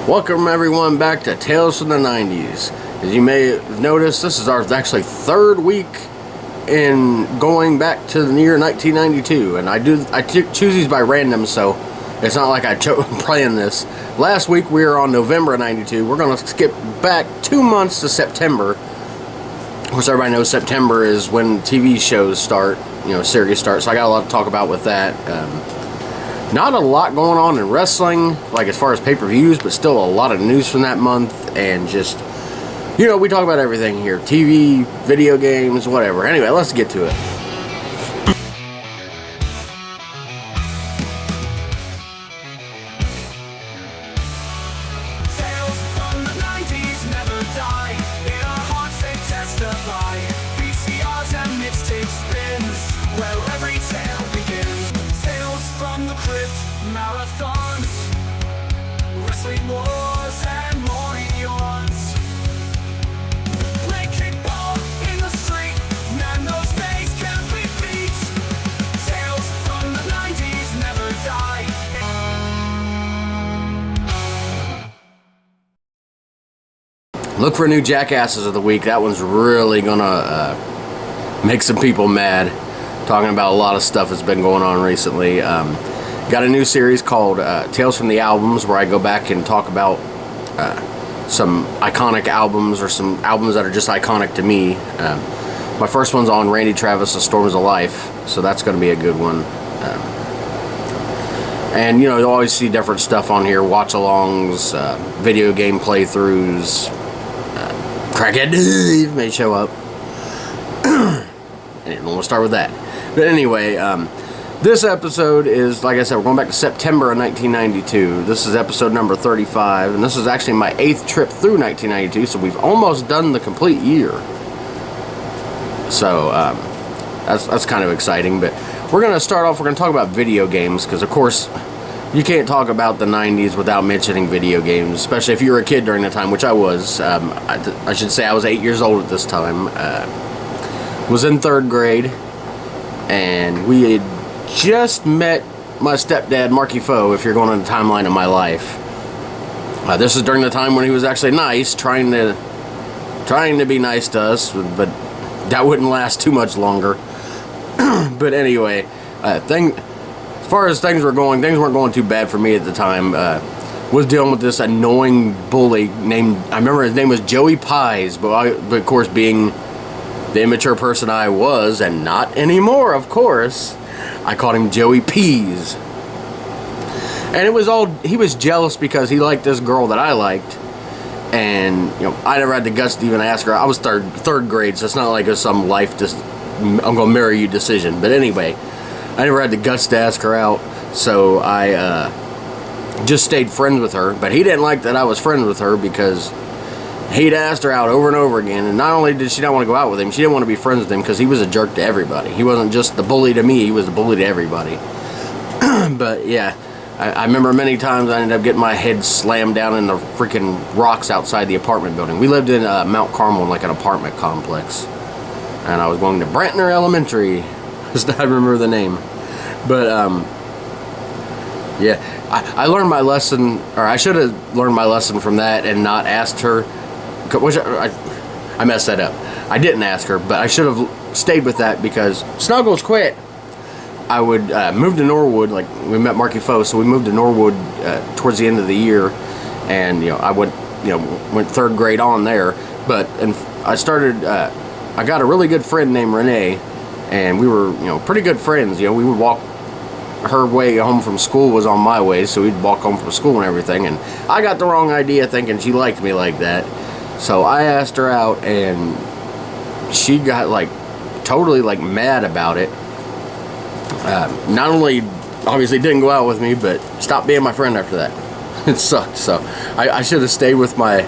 Welcome everyone back to Tales from the 90s. As you may have noticed, this is our actually third week in going back to the year 1992, and I choose these by random, so it's not like I planned this. Last week we were on November of 92. We're going to skip back 2 months to September. Of course, everybody knows September is when TV shows start, series start, so I got a lot to talk about with that. Not a lot going on in wrestling, like as far as pay-per-views, but still a lot of news from that month, and just, we talk about everything here. TV, video games, whatever. Anyway, let's get to it. Tales from the 90s never die. In our hearts they testify. VCRs and mixtape spins, where every tale begins. Tales from the crypt, marathons, wrestling wars and morning yawns. Play kickball in the street, man, those days can't be beat. Tales from the 90s never die. Look for new Jackasses of the Week. That one's really gonna make some people mad. Talking about a lot of stuff that's been going on recently. Got a new series called Tales from the Albums, where I go back and talk about some iconic albums, or some albums that are just iconic to me. My first one's on Randy Travis, The Storms of Life, so that's going to be a good one. And you'll always see different stuff on here: watch-alongs, video game playthroughs, Crackhead Dave may show up. I didn't want to start with that. But anyway, this episode is, like I said, we're going back to September of 1992. This is episode number 35, and this is actually my 8th trip through 1992, so we've almost done the complete year. So, that's kind of exciting, but we're going to start off, we're going to talk about video games, because, of course, you can't talk about the 90s without mentioning video games, especially if you were a kid during the time, which I was. I should say I was 8 years old at this time. Was in 3rd grade, and we had just met my stepdad, Marky Foe, if you're going on the timeline of my life. This is during the time when he was actually nice, trying to be nice to us, but that wouldn't last too much longer. But anyway, as far as things weren't going too bad for me at the time. Was dealing with this annoying bully named, I remember his name was Joey Pies, but of course, being the immature person I was, and not anymore, of course, I called him Joey Peas. And he was jealous because he liked this girl that I liked, and I never had the guts to even ask her. I was third grade, so it's not like it was some life I'm gonna marry you decision. But anyway, I never had the guts to ask her out, so I just stayed friends with her. But he didn't like that I was friends with her, because he'd asked her out over and over again, and not only did she not want to go out with him, she didn't want to be friends with him because he was a jerk to everybody. He wasn't just the bully to me, he was the bully to everybody. But yeah, I remember many times I ended up getting my head slammed down in the freaking rocks outside the apartment building. We lived in Mount Carmel, in like an apartment complex, and I was going to Brantner Elementary. I remember the name. But yeah, I learned my lesson, or I should have learned my lesson from that and not asked her, which I messed that up. I didn't ask her, but I should have stayed with that, because Snuggles quit. I would move to Norwood, like we met Marky Foe, so we moved to Norwood towards the end of the year, and I went 3rd grade on there. But I got a really good friend named Renee, and we were pretty good friends. We would walk. Her way home from school was on my way, so we'd walk home from school and everything, and I got the wrong idea thinking she liked me like that. So I asked her out, and she got totally mad about it. Not only obviously didn't go out with me, but stopped being my friend after that. It sucked. So I should have stayed with like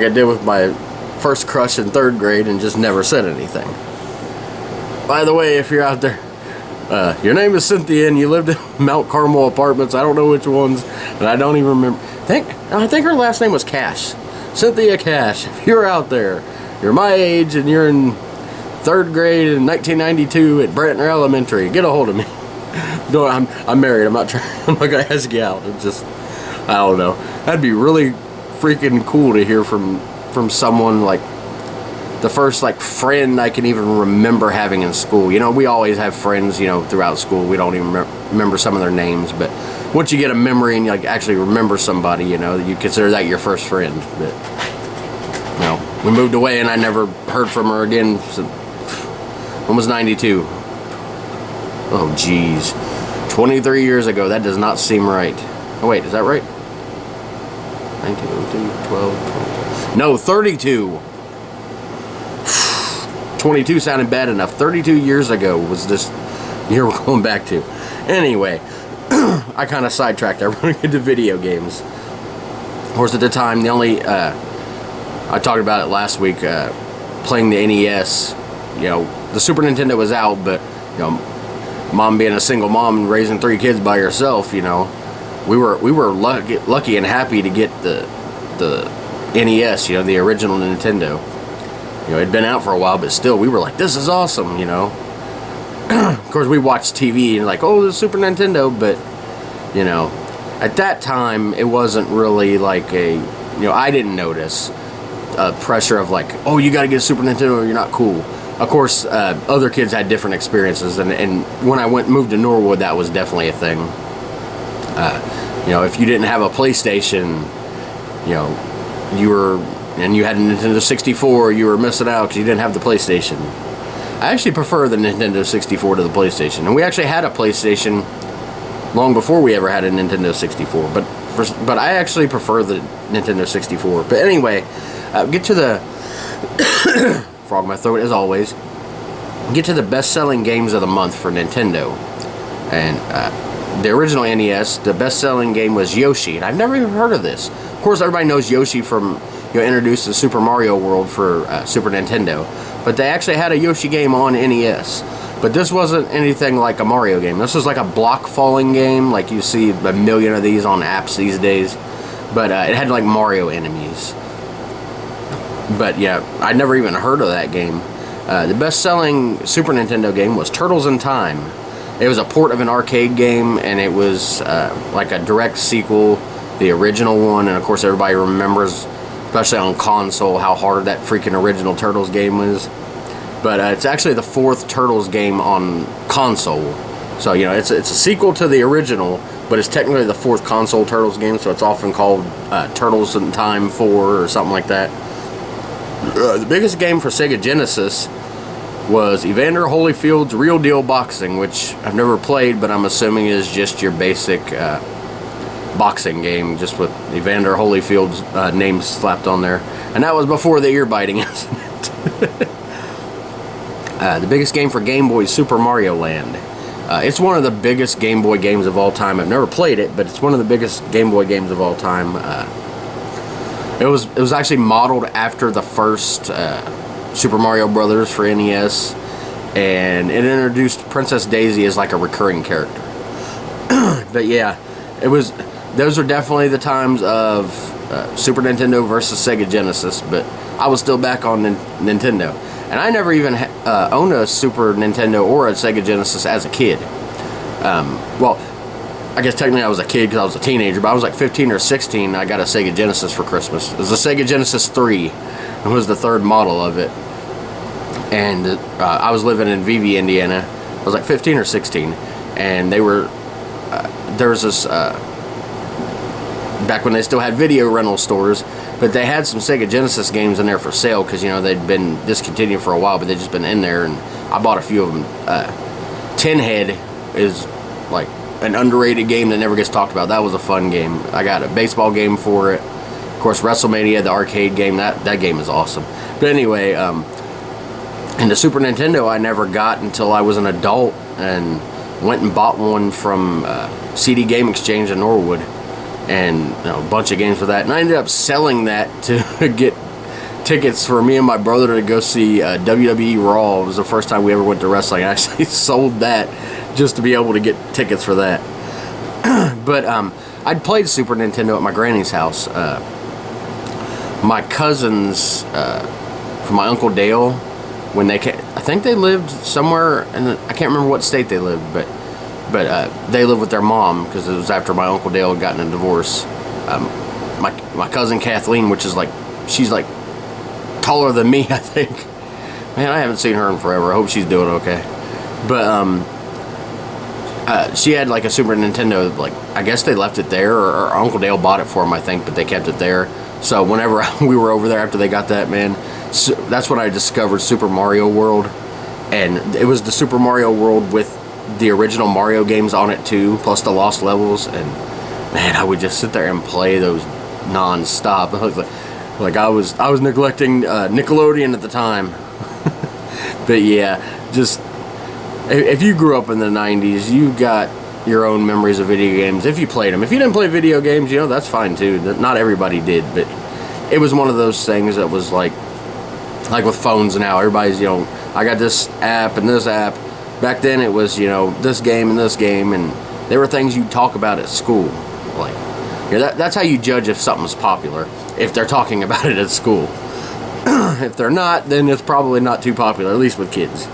I did with my first crush in 3rd grade, and just never said anything. By the way, if you're out there, your name is Cynthia, and you lived in Mount Carmel Apartments. I don't know which ones, and I don't even remember. I think her last name was Cash. Cynthia Cash. If you're out there, you're my age, and you're in 3rd grade in 1992 at Brantner Elementary, get a hold of me. No, I'm married. I'm not gonna ask you out. It's just I don't know. That'd be really freaking cool to hear from someone, like the first like friend I can even remember having in school. You know, we always have friends, you know, throughout school. We don't even remember some of their names, but once you get a memory and you like actually remember somebody, you know, you consider that your first friend. But you know, we moved away and I never heard from her again. So, almost 92. Oh geez, 23 years ago. That does not seem right. Oh wait, is that right? 1902, 12, 22. No, 32. 22 sounded bad enough. 32 years ago was this year we're going back to. Anyway, I kind of sidetracked. I went into video games. Of course, at the time, the only I talked about it last week. Playing the NES. You know, the Super Nintendo was out, but you know, mom being a single mom and raising 3 kids by herself, you know, we were lucky and happy to get the NES. You know, the original Nintendo. You know, it'd been out for a while, but still, we were like, this is awesome, you know. Of course, we watched TV and like, oh, the Super Nintendo, but, you know, at that time, it wasn't really like a, you know, I didn't notice pressure of like, oh, you got to get a Super Nintendo or you're not cool. Of course, other kids had different experiences, and when I moved to Norwood, that was definitely a thing. You know, if you didn't have a PlayStation, you know, and you had a Nintendo 64, you were missing out because you didn't have the PlayStation. I actually prefer the Nintendo 64 to the PlayStation. And we actually had a PlayStation long before we ever had a Nintendo 64. But I actually prefer the Nintendo 64. But anyway, get to the... frog in my throat as always. Get to the best-selling games of the month for Nintendo. And the original NES, the best-selling game was Yoshi. And I've never even heard of this. Of course, everybody knows Yoshi from... You know, introduced the Super Mario World for Super Nintendo, but they actually had a Yoshi game on NES. But this wasn't anything like a Mario game. This was like a block falling game, like you see a million of these on apps these days. But it had like Mario enemies. But yeah, I'd never even heard of that game. The best-selling Super Nintendo game was Turtles in Time. It was a port of an arcade game, and it was like a direct sequel, the original one, and of course everybody remembers, especially on console, how hard that freaking original Turtles game was. But it's actually the 4th Turtles game on console. So, you know, it's a sequel to the original, but it's technically the 4th console Turtles game, so it's often called Turtles in Time 4 or something like that. The biggest game for Sega Genesis was Evander Holyfield's Real Deal Boxing, which I've never played, but I'm assuming is just your basic... boxing game, just with Evander Holyfield's name slapped on there. And that was before the ear-biting incident. The biggest game for Game Boy is Super Mario Land. It's one of the biggest Game Boy games of all time. I've never played it, but it's one of the biggest Game Boy games of all time. It was actually modeled after the first Super Mario Brothers for NES, and it introduced Princess Daisy as like a recurring character. But yeah, those are definitely the times of Super Nintendo versus Sega Genesis, but I was still back on Nintendo. And I never even owned a Super Nintendo or a Sega Genesis as a kid. Well, I guess technically I was a kid because I was a teenager, but I was like 15 or 16, I got a Sega Genesis for Christmas. It was the Sega Genesis 3. It was the 3rd model of it. And I was living in Vevey, Indiana. I was like 15 or 16. And they were... there was this... back when they still had video rental stores, but they had some Sega Genesis games in there for sale because, you know, they'd been discontinued for a while, but they'd just been in there, and I bought a few of them. Tin Head is like an underrated game that never gets talked about. That was a fun game. I got a baseball game for it. Of course, WrestleMania, the arcade game, that game is awesome. But anyway, and the Super Nintendo I never got until I was an adult and went and bought one from CD Game Exchange in Norwood. And you know, a bunch of games for that, and I ended up selling that to get tickets for me and my brother to go see WWE Raw. It was the first time we ever went to wrestling. I actually sold that just to be able to get tickets for that. But I'd played Super Nintendo at my granny's house. My cousins from my Uncle Dale, when they came, I think they lived somewhere, and I can't remember what state they lived, but they lived with their mom because it was after my Uncle Dale had gotten a divorce. My cousin Kathleen, which is like, she's like taller than me, I think. Man, I haven't seen her in forever. I hope she's doing okay. But she had like a Super Nintendo. Like, I guess they left it there, or Uncle Dale bought it for him, I think, but they kept it there. So whenever we were over there after they got that, man, so that's when I discovered Super Mario World. And it was the Super Mario World with the original Mario games on it too, plus the Lost Levels. And man, I would just sit there and play those non-stop. Like I was neglecting Nickelodeon at the time. But yeah, just if you grew up in the 90s, you got your own memories of video games if you played them. If you didn't play video games, you know, that's fine too. Not everybody did, but it was one of those things that was like with phones now, everybody's, you know, I got this app and this app. Back then it was, you know, this game and this game, and there were things you'd talk about at school. Like, you know, that's how you judge if something's popular, if they're talking about it at school. If they're not, then it's probably not too popular, at least with kids.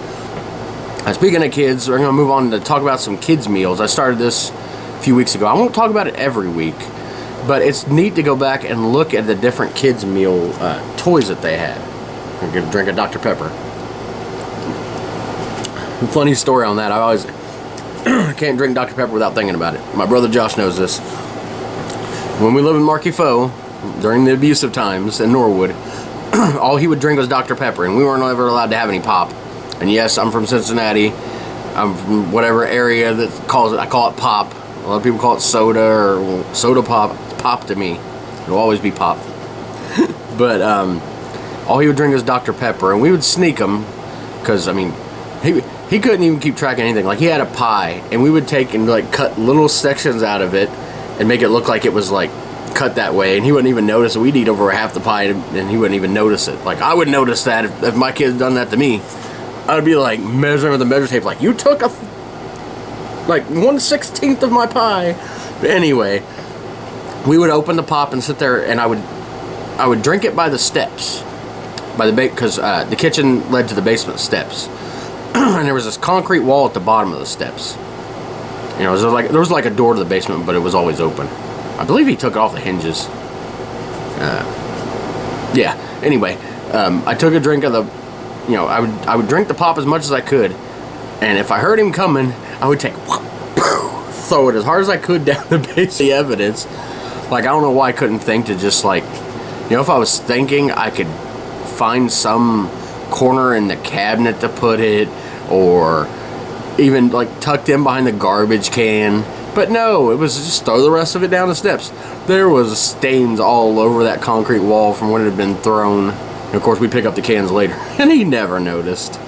Speaking of kids, we're going to move on to talk about some kids' meals. I started this a few weeks ago. I won't talk about it every week, but it's neat to go back and look at the different kids' meal toys that they had. I'm going to drink a Dr. Pepper. Funny story on that. I always can't drink Dr. Pepper without thinking about it. My brother Josh knows this. When we lived in Marky Fo, during the abusive times in Norwood, all he would drink was Dr. Pepper, and we weren't ever allowed to have any pop. And yes, I'm from Cincinnati. I'm from whatever area that calls it. I call it pop. A lot of people call it soda or soda pop. It's pop to me. It'll always be pop. But all he would drink was Dr. Pepper, and we would sneak him because, I mean, he couldn't even keep track of anything. Like, he had a pie, and we would take and like cut little sections out of it and make it look like it was like cut that way, and he wouldn't even notice it. We'd eat over half the pie, and he wouldn't even notice it. Like, I would notice that if my kid done that to me. I'd be like measuring with the measure tape, like, you took like 1/16 of my pie. But anyway, we would open the pop and sit there, and I would drink it by the steps, by the because the kitchen led to the basement steps, and there was this concrete wall at the bottom of the steps. You know, there was like a door to the basement, but it was always open. I believe he took it off the hinges. Yeah. Anyway, I took a drink of the. You know, I would drink the pop as much as I could, and if I heard him coming, I would throw it as hard as I could down the base of the evidence. Like, I don't know why I couldn't think to just, like, you know, if I was thinking I could find some corner in the cabinet to put it, or even like tucked in behind the garbage can. But no, it was just throw the rest of it down the steps. There was stains all over that concrete wall from when it had been thrown. And of course, we pick up the cans later, and he never noticed.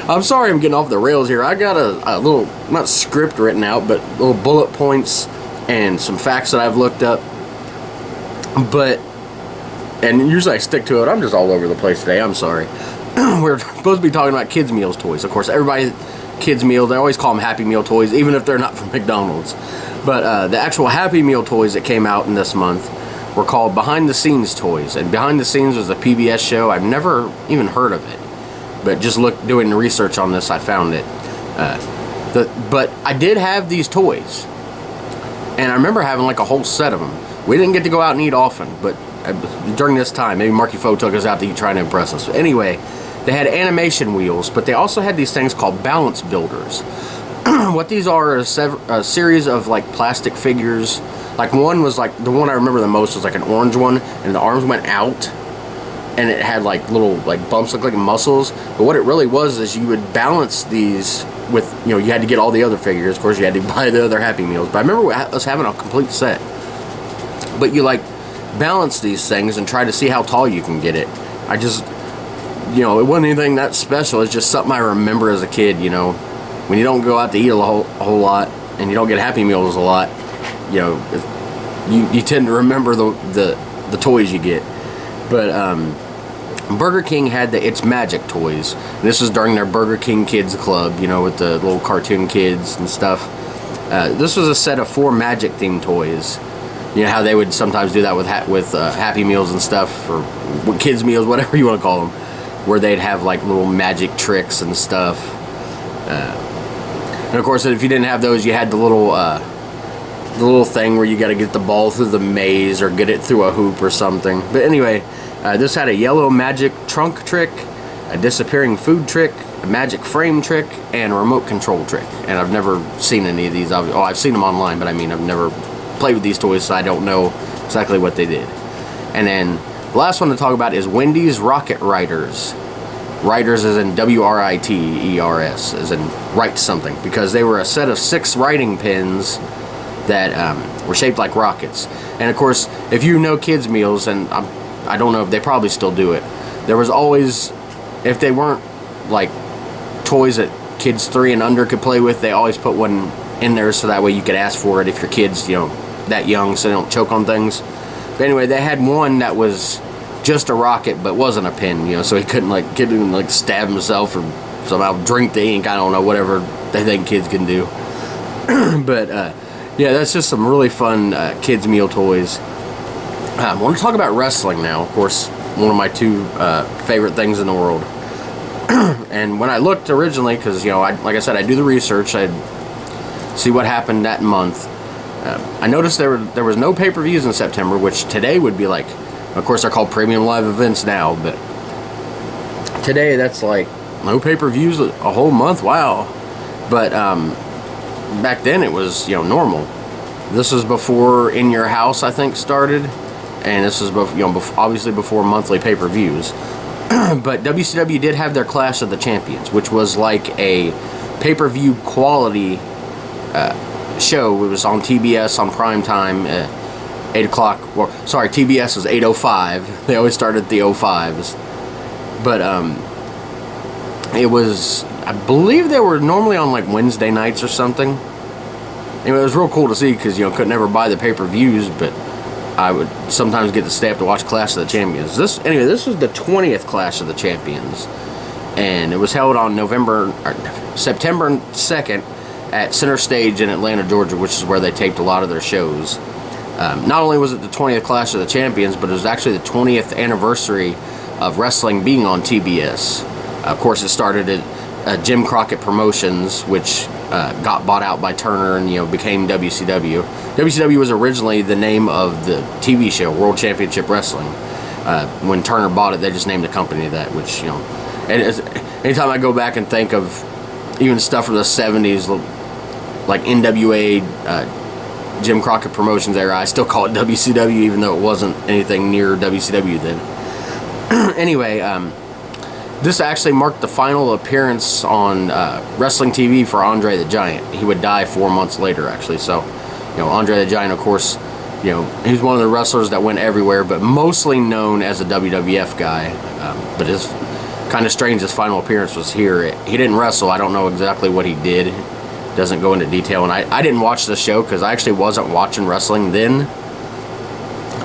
I'm sorry I'm getting off the rails here. I got a little, not script written out, but little bullet points and some facts that I've looked up. And usually I stick to it. I'm just all over the place today. I'm sorry. We're supposed to be talking about kids' meals toys. Of course, everybody, kids' meals, they always call them Happy Meal toys, even if they're not from McDonald's. But the actual Happy Meal toys that came out in this month were called Behind the Scenes toys. And Behind the Scenes was a PBS show. I've never even heard of it. But just doing the research on this, I found it. But I did have these toys. And I remember having like a whole set of them. We didn't get to go out and eat often, but during this time, maybe Marky Fo took us out to eat, trying to impress us. Anyway, they had animation wheels, but they also had these things called balance builders. What these are is a series of like plastic figures. Like one was like, the one I remember the most was like an orange one, and the arms went out, and it had like little like bumps, look like muscles. But what it really was is you would balance these with, you know, you had to get all the other figures. Of course, you had to buy the other Happy Meals. But I remember us having a complete set. But you like balance these things and try to see how tall you can get it. I just, you know, it wasn't anything that special. It's just something I remember as a kid. You know, when you don't go out to eat a whole lot and you don't get Happy Meals a lot, you know, you tend to remember the toys you get. But Burger King had the It's Magic toys. This was during their Burger King Kids Club, you know, with the little cartoon kids and stuff. This was a set of 4 Magic themed toys. You know how they would sometimes do that with Happy Meals and stuff, or kids meals, whatever you want to call them, where they'd have like little magic tricks and stuff. And of course, if you didn't have those, you had the little the little thing where you got to get the ball through the maze or get it through a hoop or something. But anyway, this had a yellow magic trunk trick, a disappearing food trick, a magic frame trick, and a remote control trick. And I've never seen any of these. I've seen them online, but I mean, I've never played with these toys, so I don't know exactly what they did. And then the last one to talk about is Wendy's Rocket Riders. Riders as in W-R-I-T-E-R-S, as in write something, because they were a set of 6 writing pens that were shaped like rockets. And of course, if you know kids' meals, and I don't know if they probably still do it, there was always, if they weren't like toys that kids 3 and under could play with, they always put one in there so that way you could ask for it if your kids, you know, that young, so they don't choke on things. But anyway, they had one that was just a rocket but wasn't a pen, you know, so he couldn't like stab himself or somehow drink the ink. I don't know, whatever they think kids can do. But yeah, that's just some really fun kids meal toys. I want to talk about wrestling now. Of course, one of my 2 favorite things in the world. And when I looked originally, because, you know, like I said, I do the research, I'd see what happened that month. I noticed there was no pay-per-views in September, which today would be like, of course they're called premium live events now, but today that's like no pay-per-views a whole month. Wow. But back then it was, you know, normal. This was before In Your House, I think, started, and this was before, you know, obviously before monthly pay-per-views. But WCW did have their Clash of the Champions, which was like a pay-per-view quality show. It was on TBS on prime time, 8 o'clock. Or sorry, TBS was 8:05. They always started at the 05s. But it was, I believe they were normally on like Wednesday nights or something. Anyway, it was real cool to see because, you know, could never buy the pay-per-views, but I would sometimes get to stay up to watch Clash of the Champions. This was the 20th Clash of the Champions, and it was held on September 2nd at Center Stage in Atlanta, Georgia, which is where they taped a lot of their shows. Not only was it the 20th Clash of the Champions, but it was actually the 20th anniversary of wrestling being on TBS. Of course, it started at Jim Crockett Promotions, which got bought out by Turner and, you know, became WCW. WCW was originally the name of the TV show, World Championship Wrestling. When Turner bought it, they just named the company that, which, you know, and anytime I go back and think of even stuff from the 70s, like NWA, Jim Crockett Promotions era, I still call it WCW, even though it wasn't anything near WCW then. Anyway, this actually marked the final appearance on wrestling TV for Andre the Giant. He would die 4 months later, actually. So, you know, Andre the Giant, of course, you know, he's one of the wrestlers that went everywhere, but mostly known as a WWF guy. But it's kind of strange his final appearance was here. He didn't wrestle. I don't know exactly what he did. Doesn't go into detail. And I didn't watch the show because I actually wasn't watching wrestling then.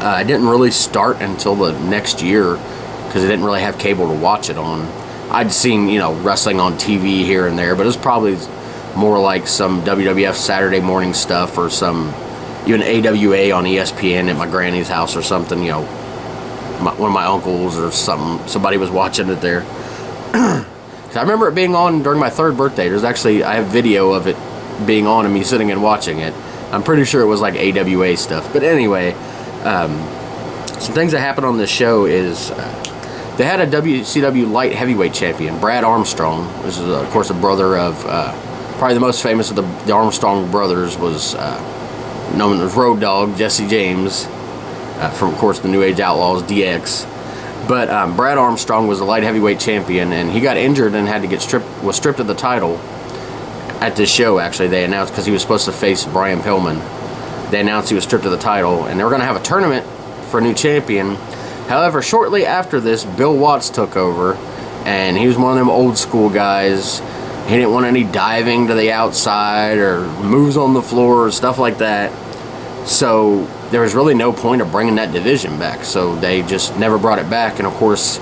I didn't really start until the next year because I didn't really have cable to watch it on. I'd seen, you know, wrestling on TV here and there, but it was probably more like some WWF Saturday morning stuff or some even AWA on ESPN at my granny's house or something, you know, one of my uncles or somebody was watching it there. I remember it being on during my 3rd birthday. I have video of it being on and me sitting and watching it. I'm pretty sure it was like AWA stuff. But anyway, some things that happened on this show is they had a WCW light heavyweight champion, Brad Armstrong. This is, of course, a brother of, probably the most famous of the Armstrong brothers was known as Road Dogg, Jesse James, from, of course, the New Age Outlaws, DX. But Brad Armstrong was the light heavyweight champion, and he got injured and had to was stripped of the title at this show. Actually, they announced, because he was supposed to face Brian Pillman, they announced he was stripped of the title, and they were going to have a tournament for a new champion. However, shortly after this, Bill Watts took over, and he was one of them old school guys. He didn't want any diving to the outside or moves on the floor or stuff like that. So there was really no point of bringing that division back, so they just never brought it back. And of course,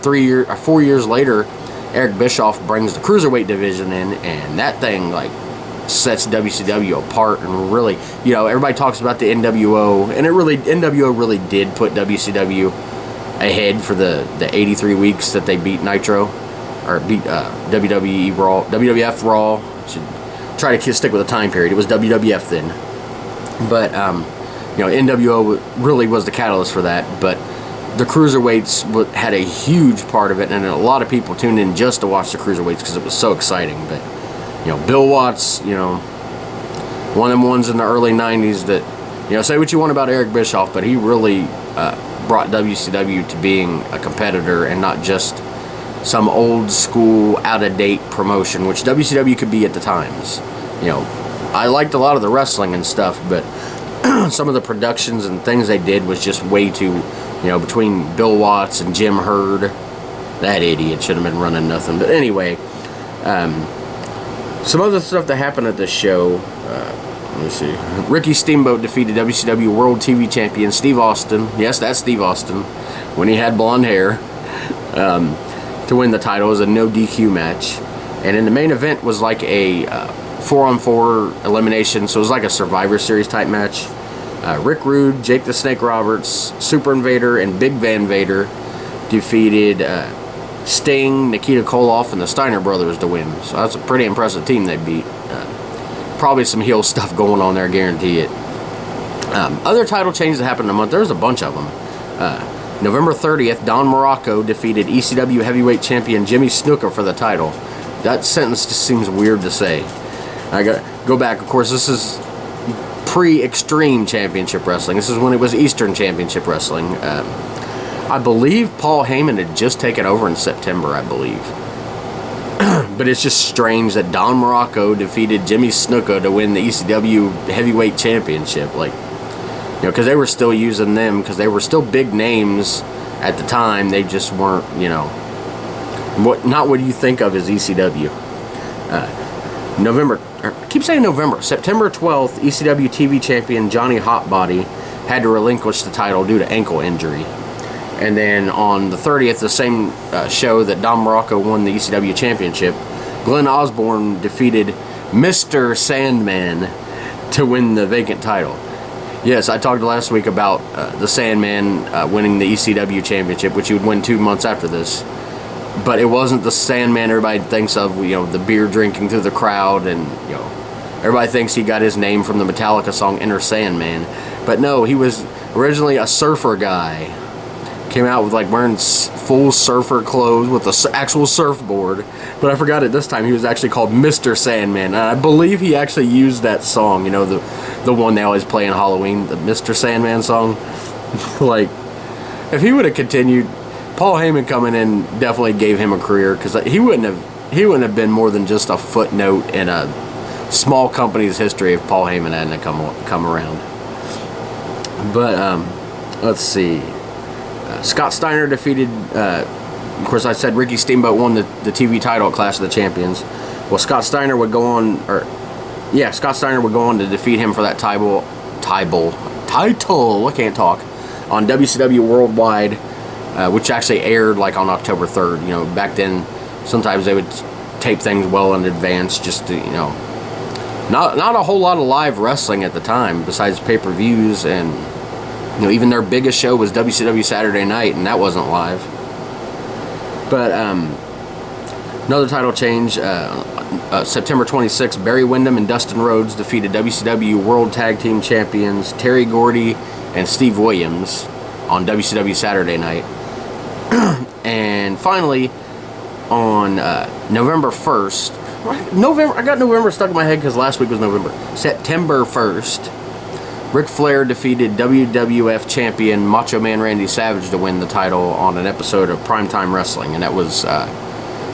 4 years later, Eric Bischoff brings the cruiserweight division in, and that thing like sets WCW apart. And really, you know, everybody talks about the NWO, and NWO really did put WCW ahead for the 83 weeks that they beat Nitro, or beat WWF Raw. try to stick with a time period. It was WWF then. But, you know, NWO really was the catalyst for that. But the Cruiserweights had a huge part of it, and a lot of people tuned in just to watch the Cruiserweights because it was so exciting. But, you know, Bill Watts, you know, one of them ones in the early 90s that, you know, say what you want about Eric Bischoff, but he really brought WCW to being a competitor and not just some old school, out-of-date promotion, which WCW could be at the times. You know, I liked a lot of the wrestling and stuff, but some of the productions and things they did was just way too, you know, between Bill Watts and Jim Herd. That idiot should have been running nothing. But anyway, some other stuff that happened at this show. Let me see. Ricky Steamboat defeated WCW World TV Champion Steve Austin. Yes, that's Steve Austin, when he had blonde hair, to win the title. It was a no DQ match. And in the main event was like a 4-on-4 elimination, so it was like a Survivor Series type match. Rick Rude, Jake the Snake Roberts, Super Invader, and Big Van Vader defeated Sting, Nikita Koloff, and the Steiner Brothers to win. So that's a pretty impressive team they beat. Probably some heel stuff going on there, I guarantee it. Other title changes that happened in a month, there's a bunch of them. November 30th, Don Morocco defeated ECW Heavyweight Champion Jimmy Snuka for the title. That sentence just seems weird to say. I got go back, of course, this is pre-Extreme Championship Wrestling. This is when it was Eastern Championship Wrestling. I believe Paul Heyman had just taken over in September, I believe. But it's just strange that Don Morocco defeated Jimmy Snuka to win the ECW Heavyweight Championship. Like, you know, because they were still using them, because they were still big names at the time. They just weren't, you know, not what you think of as ECW. September 12th, ECW TV champion Johnny Hotbody had to relinquish the title due to ankle injury. And then on the 30th, the same show that Don Morocco won the ECW championship, Glenn Osborne defeated Mr. Sandman to win the vacant title. Yes, I talked last week about the Sandman winning the ECW championship, which he would win 2 months after this. But it wasn't the Sandman everybody thinks of, you know, the beer drinking through the crowd, and, you know, everybody thinks he got his name from the Metallica song Enter Sandman. But no, he was originally a surfer guy. Came out with like wearing full surfer clothes with the actual surfboard. But I forgot it this time, he was actually called Mr. Sandman. And I believe he actually used that song, you know, the one they always play in Halloween, the Mr. Sandman song. Like, if he would have continued, Paul Heyman coming in definitely gave him a career, because he wouldn't have been more than just a footnote in a small company's history if Paul Heyman hadn't come around. But let's see. Scott Steiner defeated, of course I said Ricky Steamboat won the TV title at Clash of the Champions. Well, Scott Steiner would go on to defeat him for that title, I can't talk, on WCW Worldwide, which actually aired like on October 3rd. You know, back then, sometimes they would tape things well in advance just to, you know, not a whole lot of live wrestling at the time besides pay-per-views, and, you know, even their biggest show was WCW Saturday Night, and that wasn't live. But another title change, September 26th, Barry Windham and Dustin Rhodes defeated WCW World Tag Team Champions Terry Gordy and Steve Williams on WCW Saturday Night. And finally, on November 1st, I got November stuck in my head because last week was November. September 1st, Ric Flair defeated WWF champion Macho Man Randy Savage to win the title on an episode of Primetime Wrestling, and that was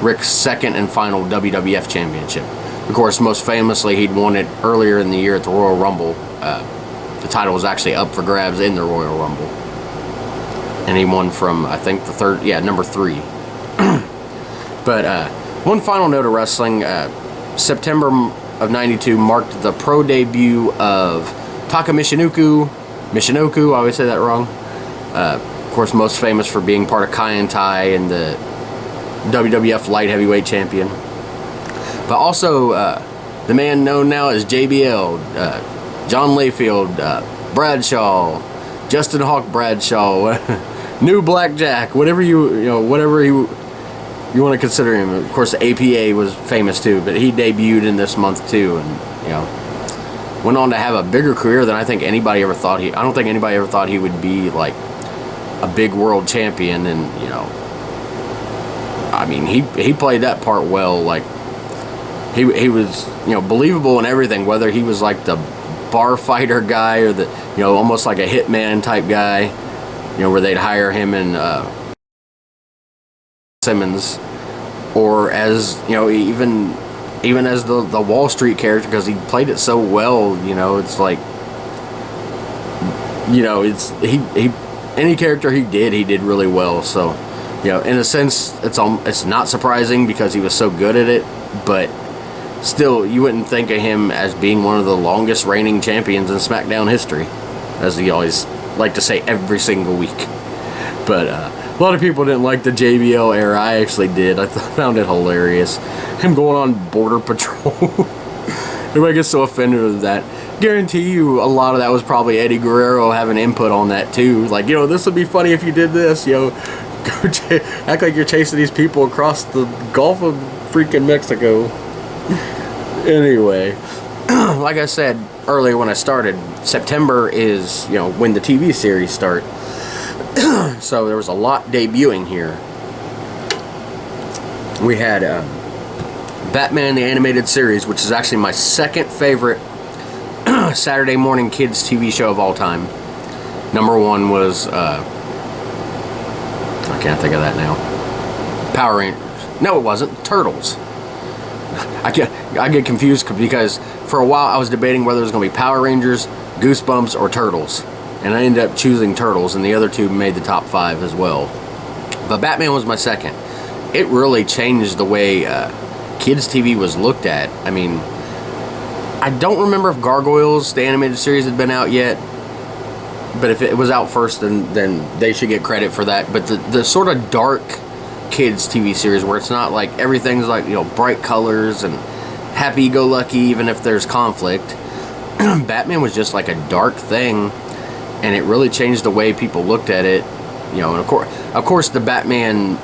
Ric's second and final WWF championship. Of course, most famously, he'd won it earlier in the year at the Royal Rumble. The title was actually up for grabs in the Royal Rumble, and he won from, I think, number 3. But one final note of wrestling, September of '92 marked the pro debut of Taka Michinoku, I always say that wrong. Of course, most famous for being part of Kai and Tai and the WWF Light Heavyweight Champion. But also, the man known now as JBL, John Layfield, Bradshaw, Justin Hawk Bradshaw, New Blackjack, whatever he you want to consider him. Of course, the APA was famous too, but he debuted in this month too, and you know, went on to have a bigger career than I think anybody ever thought he. I don't think anybody ever thought he would be like a big world champion, and you know, I mean, he played that part well. Like he was, you know, believable in everything, whether he was like the bar fighter guy or the, you know, almost like a hitman type guy, you know, where they'd hire him and Simmons, or as, you know, even as the Wall Street character, because he played it so well. You know, it's like, you know, it's he any character he did really well. So, you know, in a sense, it's not surprising because he was so good at it, but still, you wouldn't think of him as being one of the longest reigning champions in SmackDown history, as he always like to say every single week. But a lot of people didn't like the JBL era. I actually did. I found it hilarious. Him going on Border Patrol. Everybody gets so offended with that. Guarantee you a lot of that was probably Eddie Guerrero having input on that too. Like, you know, this would be funny if you did this, you know. Act like you're chasing these people across the Gulf of freaking Mexico. Anyway, like I said earlier when I started, September is, you know, when the TV series start. So there was a lot debuting here. We had Batman the Animated Series, which is actually my second favorite Saturday morning kids TV show of all time. Number one was I can't think of that now. Power Rangers. No, it wasn't. Turtles. I get confused because for a while I was debating whether it was going to be Power Rangers, Goosebumps, or Turtles. And I ended up choosing Turtles, and the other two made the top 5 as well. But Batman was my second. It really changed the way kids TV was looked at. I mean, I don't remember if Gargoyles, the animated series, had been out yet. But if it was out first, then they should get credit for that. But the sort of dark kids TV series where it's not like everything's like, you know, bright colors and happy-go-lucky even if there's conflict. Batman was just like a dark thing, and it really changed the way people looked at it. You know, and of course the Batman,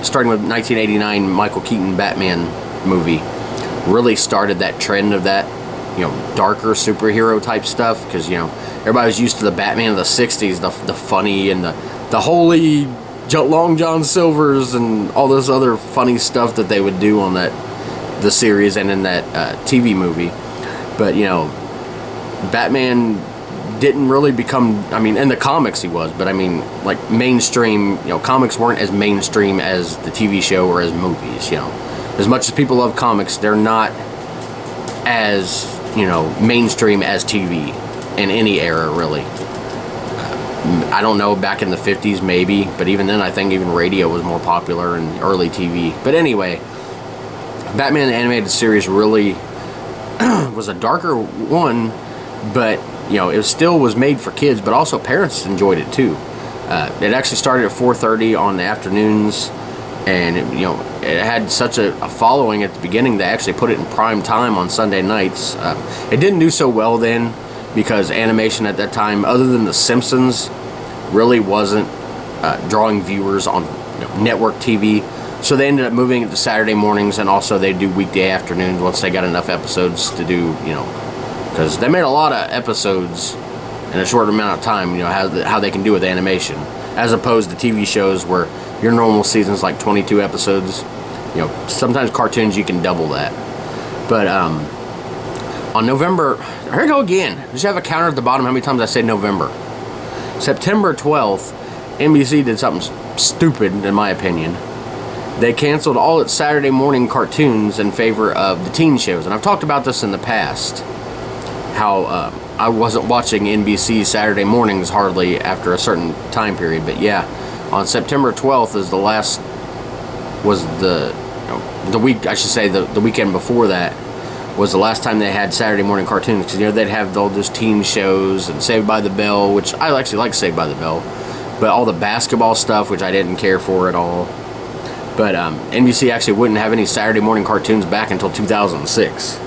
starting with 1989 Michael Keaton Batman movie, really started that trend of that, you know, darker superhero type stuff, because, you know, everybody was used to the Batman of the 60s, the funny and the holy Long John Silvers and all this other funny stuff that they would do on the series and in that TV movie. But, you know, Batman didn't really become, I mean, in the comics he was, but I mean, like mainstream, you know, comics weren't as mainstream as the TV show or as movies, you know. As much as people love comics, they're not as, you know, mainstream as TV in any era, really. I don't know, back in the 50s maybe, but even then I think even radio was more popular in early TV. But anyway, Batman the Animated Series really was a darker one, but, you know, it still was made for kids, but also parents enjoyed it too. It actually started at 4:30 on the afternoons, and it, you know, it had such a following at the beginning they actually put it in prime time on Sunday nights. It didn't do so well then because animation at that time, other than The Simpsons, really wasn't drawing viewers on, you know, network TV. So they ended up moving it to Saturday mornings, and also they do weekday afternoons once they got enough episodes to do, you know, because they made a lot of episodes in a short amount of time, you know, how they can do with animation, as opposed to TV shows where your normal season's like 22 episodes. You know, sometimes cartoons you can double that. But on November, here we go again. Just have a counter at the bottom how many times I say November. September 12th, NBC did something stupid, in my opinion. They canceled all its Saturday morning cartoons in favor of the teen shows. And I've talked about this in the past, how I wasn't watching NBC Saturday mornings hardly after a certain time period. But yeah, on September 12th is the week, I should say, the weekend before that was the last time they had Saturday morning cartoons, because, you know, they'd have all those teen shows and Saved by the Bell, which I actually like Saved by the Bell, but all the basketball stuff, which I didn't care for at all. But NBC actually wouldn't have any Saturday morning cartoons back until 2006.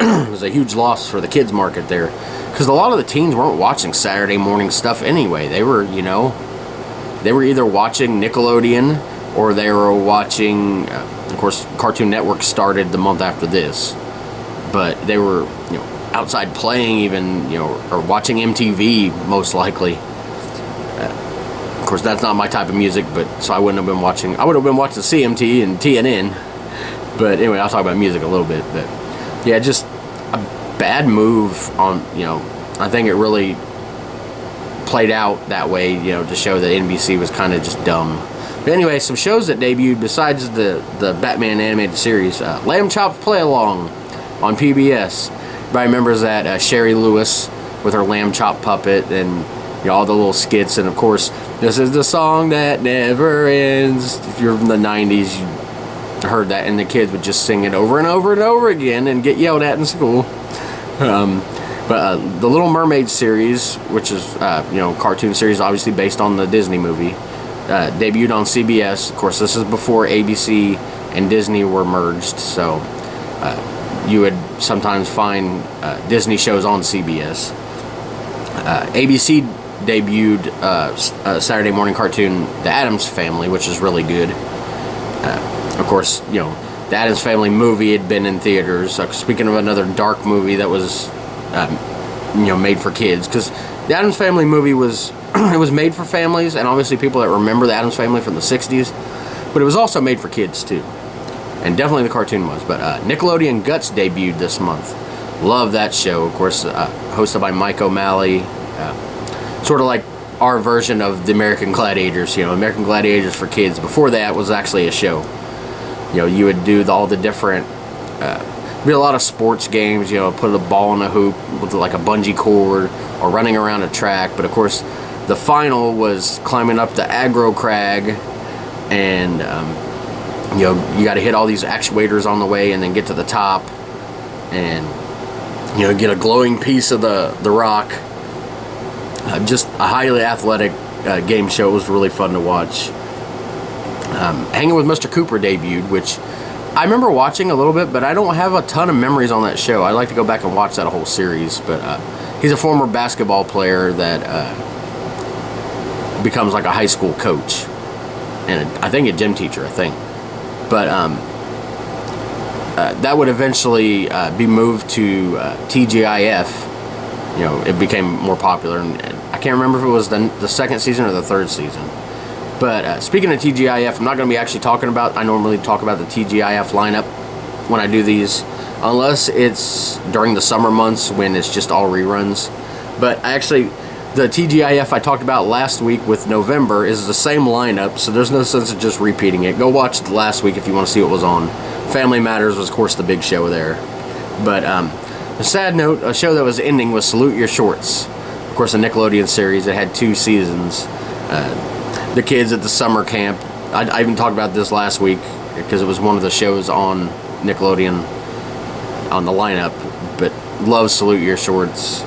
It was a huge loss for the kids market there, because a lot of the teens weren't watching Saturday morning stuff anyway. They were, you know, they were either watching Nickelodeon or they were watching. Of course, Cartoon Network started the month after this, but they were, you know, outside playing, even, you know, or watching MTV most likely. Of course, that's not my type of music, but so I wouldn't have been watching. I would have been watching CMT and TNN. But anyway, I'll talk about music a little bit. But yeah, just a bad move on, you know. I think it really played out that way, you know, to show that NBC was kind of just dumb. But anyway, some shows that debuted besides the Batman animated series. Lamb Chop's Play Along on PBS. Everybody remembers that Sherry Lewis with her lamb chop puppet and, you know, all the little skits. And of course, this is the song that never ends. If you're from the 90s, you heard that, and the kids would just sing it over and over and over again and get yelled at in school. But the Little Mermaid series, which is, you know, cartoon series obviously based on the Disney movie, debuted on CBS. Of course, this is before ABC and Disney were merged, so you would sometimes find Disney shows on CBS. ABC debuted a Saturday morning cartoon, The Addams Family, which is really good. Of course, you know, the Addams Family movie had been in theaters. Speaking of another dark movie that was, you know, made for kids, because the Addams Family movie was it was made for families, and obviously people that remember the Addams Family from the 60s, but it was also made for kids too, and definitely the cartoon was. But Nickelodeon Guts debuted this month. Love that show. Of course, hosted by Mike O'Malley, sort of like our version of the American Gladiators. You know, American Gladiators for kids. Before that was actually a show. You know, you would do all the different, be a lot of sports games, you know, put a ball in a hoop with like a bungee cord or running around a track. But of course, the final was climbing up the aggro crag, and, you know, you got to hit all these actuators on the way and then get to the top and, you know, get a glowing piece of the rock. Just a highly athletic game show. It was really fun to watch. Hanging with Mr. Cooper debuted, which I remember watching a little bit, but I don't have a ton of memories on that show. I'd like to go back and watch that whole series. But he's a former basketball player that becomes like a high school coach, and I think a gym teacher, I think. But that would eventually be moved to TGIF. You know, it became more popular, and I can't remember if it was the second season or the third season. But speaking of TGIF, I'm not going to be actually talking about, I normally talk about the TGIF lineup when I do these, unless it's during the summer months when it's just all reruns. But actually, the TGIF I talked about last week with November is the same lineup, so there's no sense of just repeating it. Go watch the last week if you want to see what was on. Family Matters was, of course, the big show there. But a sad note, a show that was ending was Salute Your Shorts. Of course, a Nickelodeon series that had 2 seasons. The kids at the summer camp. I even talked about this last week because it was one of the shows on Nickelodeon on the lineup. But love Salute Your Shorts.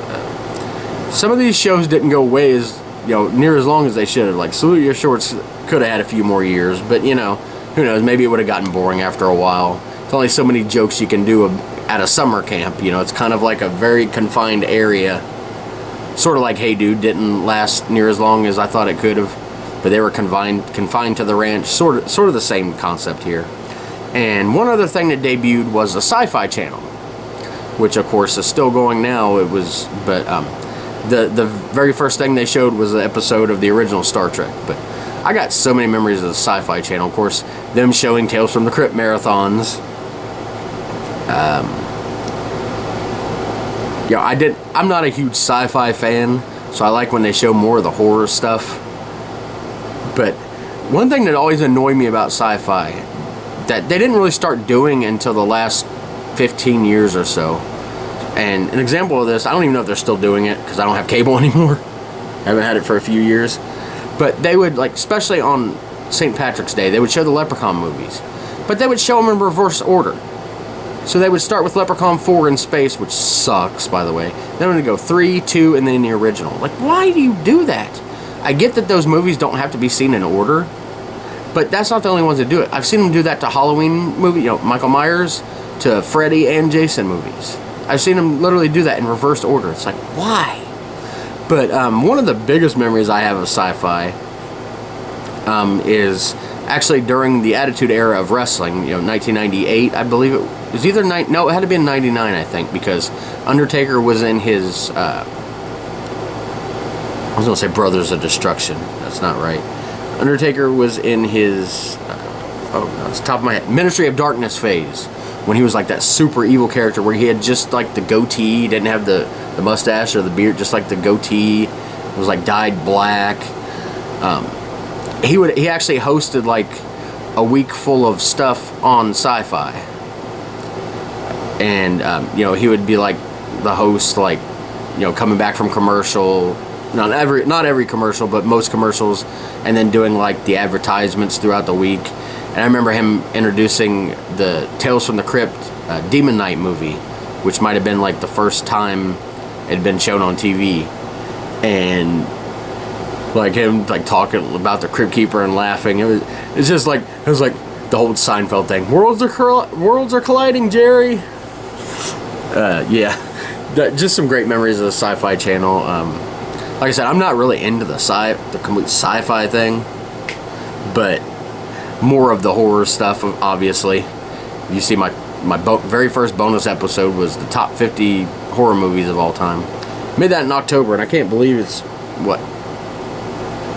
Some of these shows didn't go away as, you know, near as long as they should have. Like Salute Your Shorts could have had a few more years, but you know, who knows? Maybe it would have gotten boring after a while. There's only so many jokes you can do at a summer camp. You know, it's kind of like a very confined area. Sort of like Hey Dude didn't last near as long as I thought it could have. But they were confined to the ranch, sort of the same concept here. And one other thing that debuted was the Sci-Fi Channel, which of course is still going now. It was, but the very first thing they showed was the episode of the original Star Trek. But I got so many memories of the Sci-Fi Channel. Of course, them showing Tales from the Crypt marathons. Yeah, I'm not a huge sci-fi fan, so I like when they show more of the horror stuff. But one thing that always annoyed me about sci-fi that they didn't really start doing until the last 15 years or so. And an example of this, I don't even know if they're still doing it because I don't have cable anymore. I haven't had it for a few years. But they would, like, especially on St. Patrick's Day, they would show the Leprechaun movies. But they would show them in reverse order. So they would start with Leprechaun 4 in space, which sucks, by the way. Then they would go 3, 2, and then the original. Like, why do you do that? I get that those movies don't have to be seen in order, but that's not the only ones that do it. I've seen them do that to Halloween movie, you know, Michael Myers, to Freddy and Jason movies. I've seen them literally do that in reverse order. It's like, why? But one of the biggest memories I have of sci-fi is actually during the Attitude Era of wrestling, 1998, I believe it was either no, it had to be in 99, I think, because Undertaker was in his I was gonna say Brothers of Destruction. That's not right. Undertaker was in his it's top of my head, Ministry of Darkness phase, when he was like that super evil character where he had just like the goatee, didn't have the mustache or the beard, just like the goatee. It was like dyed black. He actually hosted like a week full of stuff on Sci-Fi, and he would be like the host, like coming back from commercial, not every commercial, but most commercials, and then doing like the advertisements throughout the week. And I remember him introducing the Tales from the Crypt Demon Knight movie, which might have been like the first time it had been shown on TV, and like him like talking about the Crypt Keeper and laughing. It was like the whole Seinfeld thing. Worlds are colliding, Jerry. Yeah, just some great memories of the Sci-Fi Channel. Like I said, I'm not really into the complete sci-fi thing, but more of the horror stuff, obviously. You see, my very first bonus episode was the top 50 horror movies of all time. Made that in October, and I can't believe it's what.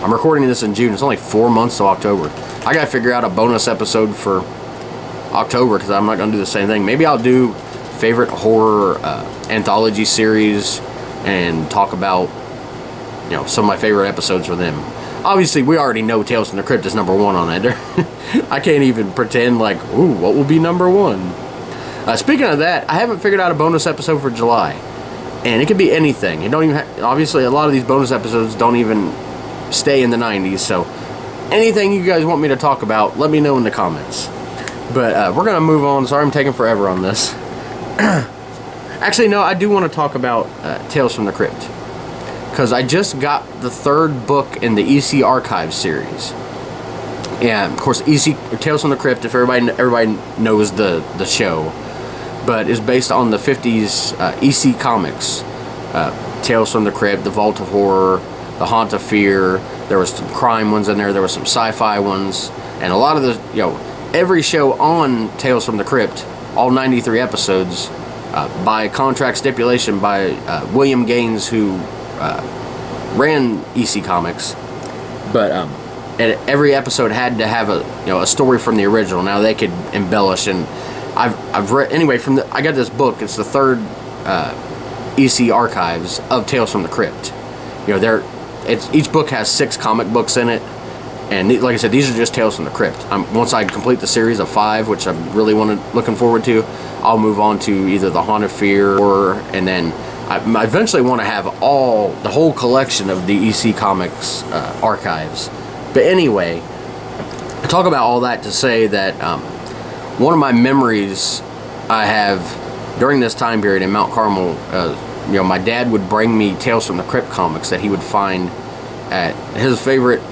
I'm recording this in June. It's only 4 months till October. I gotta figure out a bonus episode for October because I'm not gonna do the same thing. Maybe I'll do favorite horror anthology series and talk about some of my favorite episodes for them. Obviously, we already know Tales from the Crypt is number 1 on that. I can't even pretend like, ooh, what will be number 1? Speaking of that, I haven't figured out a bonus episode for July, and it could be anything. It don't even obviously, a lot of these bonus episodes don't even stay in the 90s, so anything you guys want me to talk about, let me know in the comments. But we're gonna move on. Sorry I'm taking forever on this. Actually, no, I do want to talk about Tales from the Crypt, because I just got the 3rd book in the EC Archives series. And of course, Tales from the Crypt, if everybody knows the show, but is based on the 50s EC comics. Tales from the Crypt, The Vault of Horror, The Haunt of Fear. There was some crime ones in there. There were some sci-fi ones, and a lot of the every show on Tales from the Crypt, all 93 episodes, by contract stipulation by William Gaines, who ran EC Comics, but every episode had to have a story from the original. Now they could embellish, and I've read anyway I got this book. It's the 3rd EC Archives of Tales from the Crypt. Each book has 6 comic books in it, and like I said, these are just Tales from the Crypt. Once I complete the series of 5, which I'm really looking forward to, I'll move on to either the Haunt of Fear and then I eventually want to have the whole collection of the EC Comics archives. But anyway, I talk about all that to say that one of my memories I have during this time period in Mount Carmel, my dad would bring me Tales from the Crypt comics that he would find at his favorite.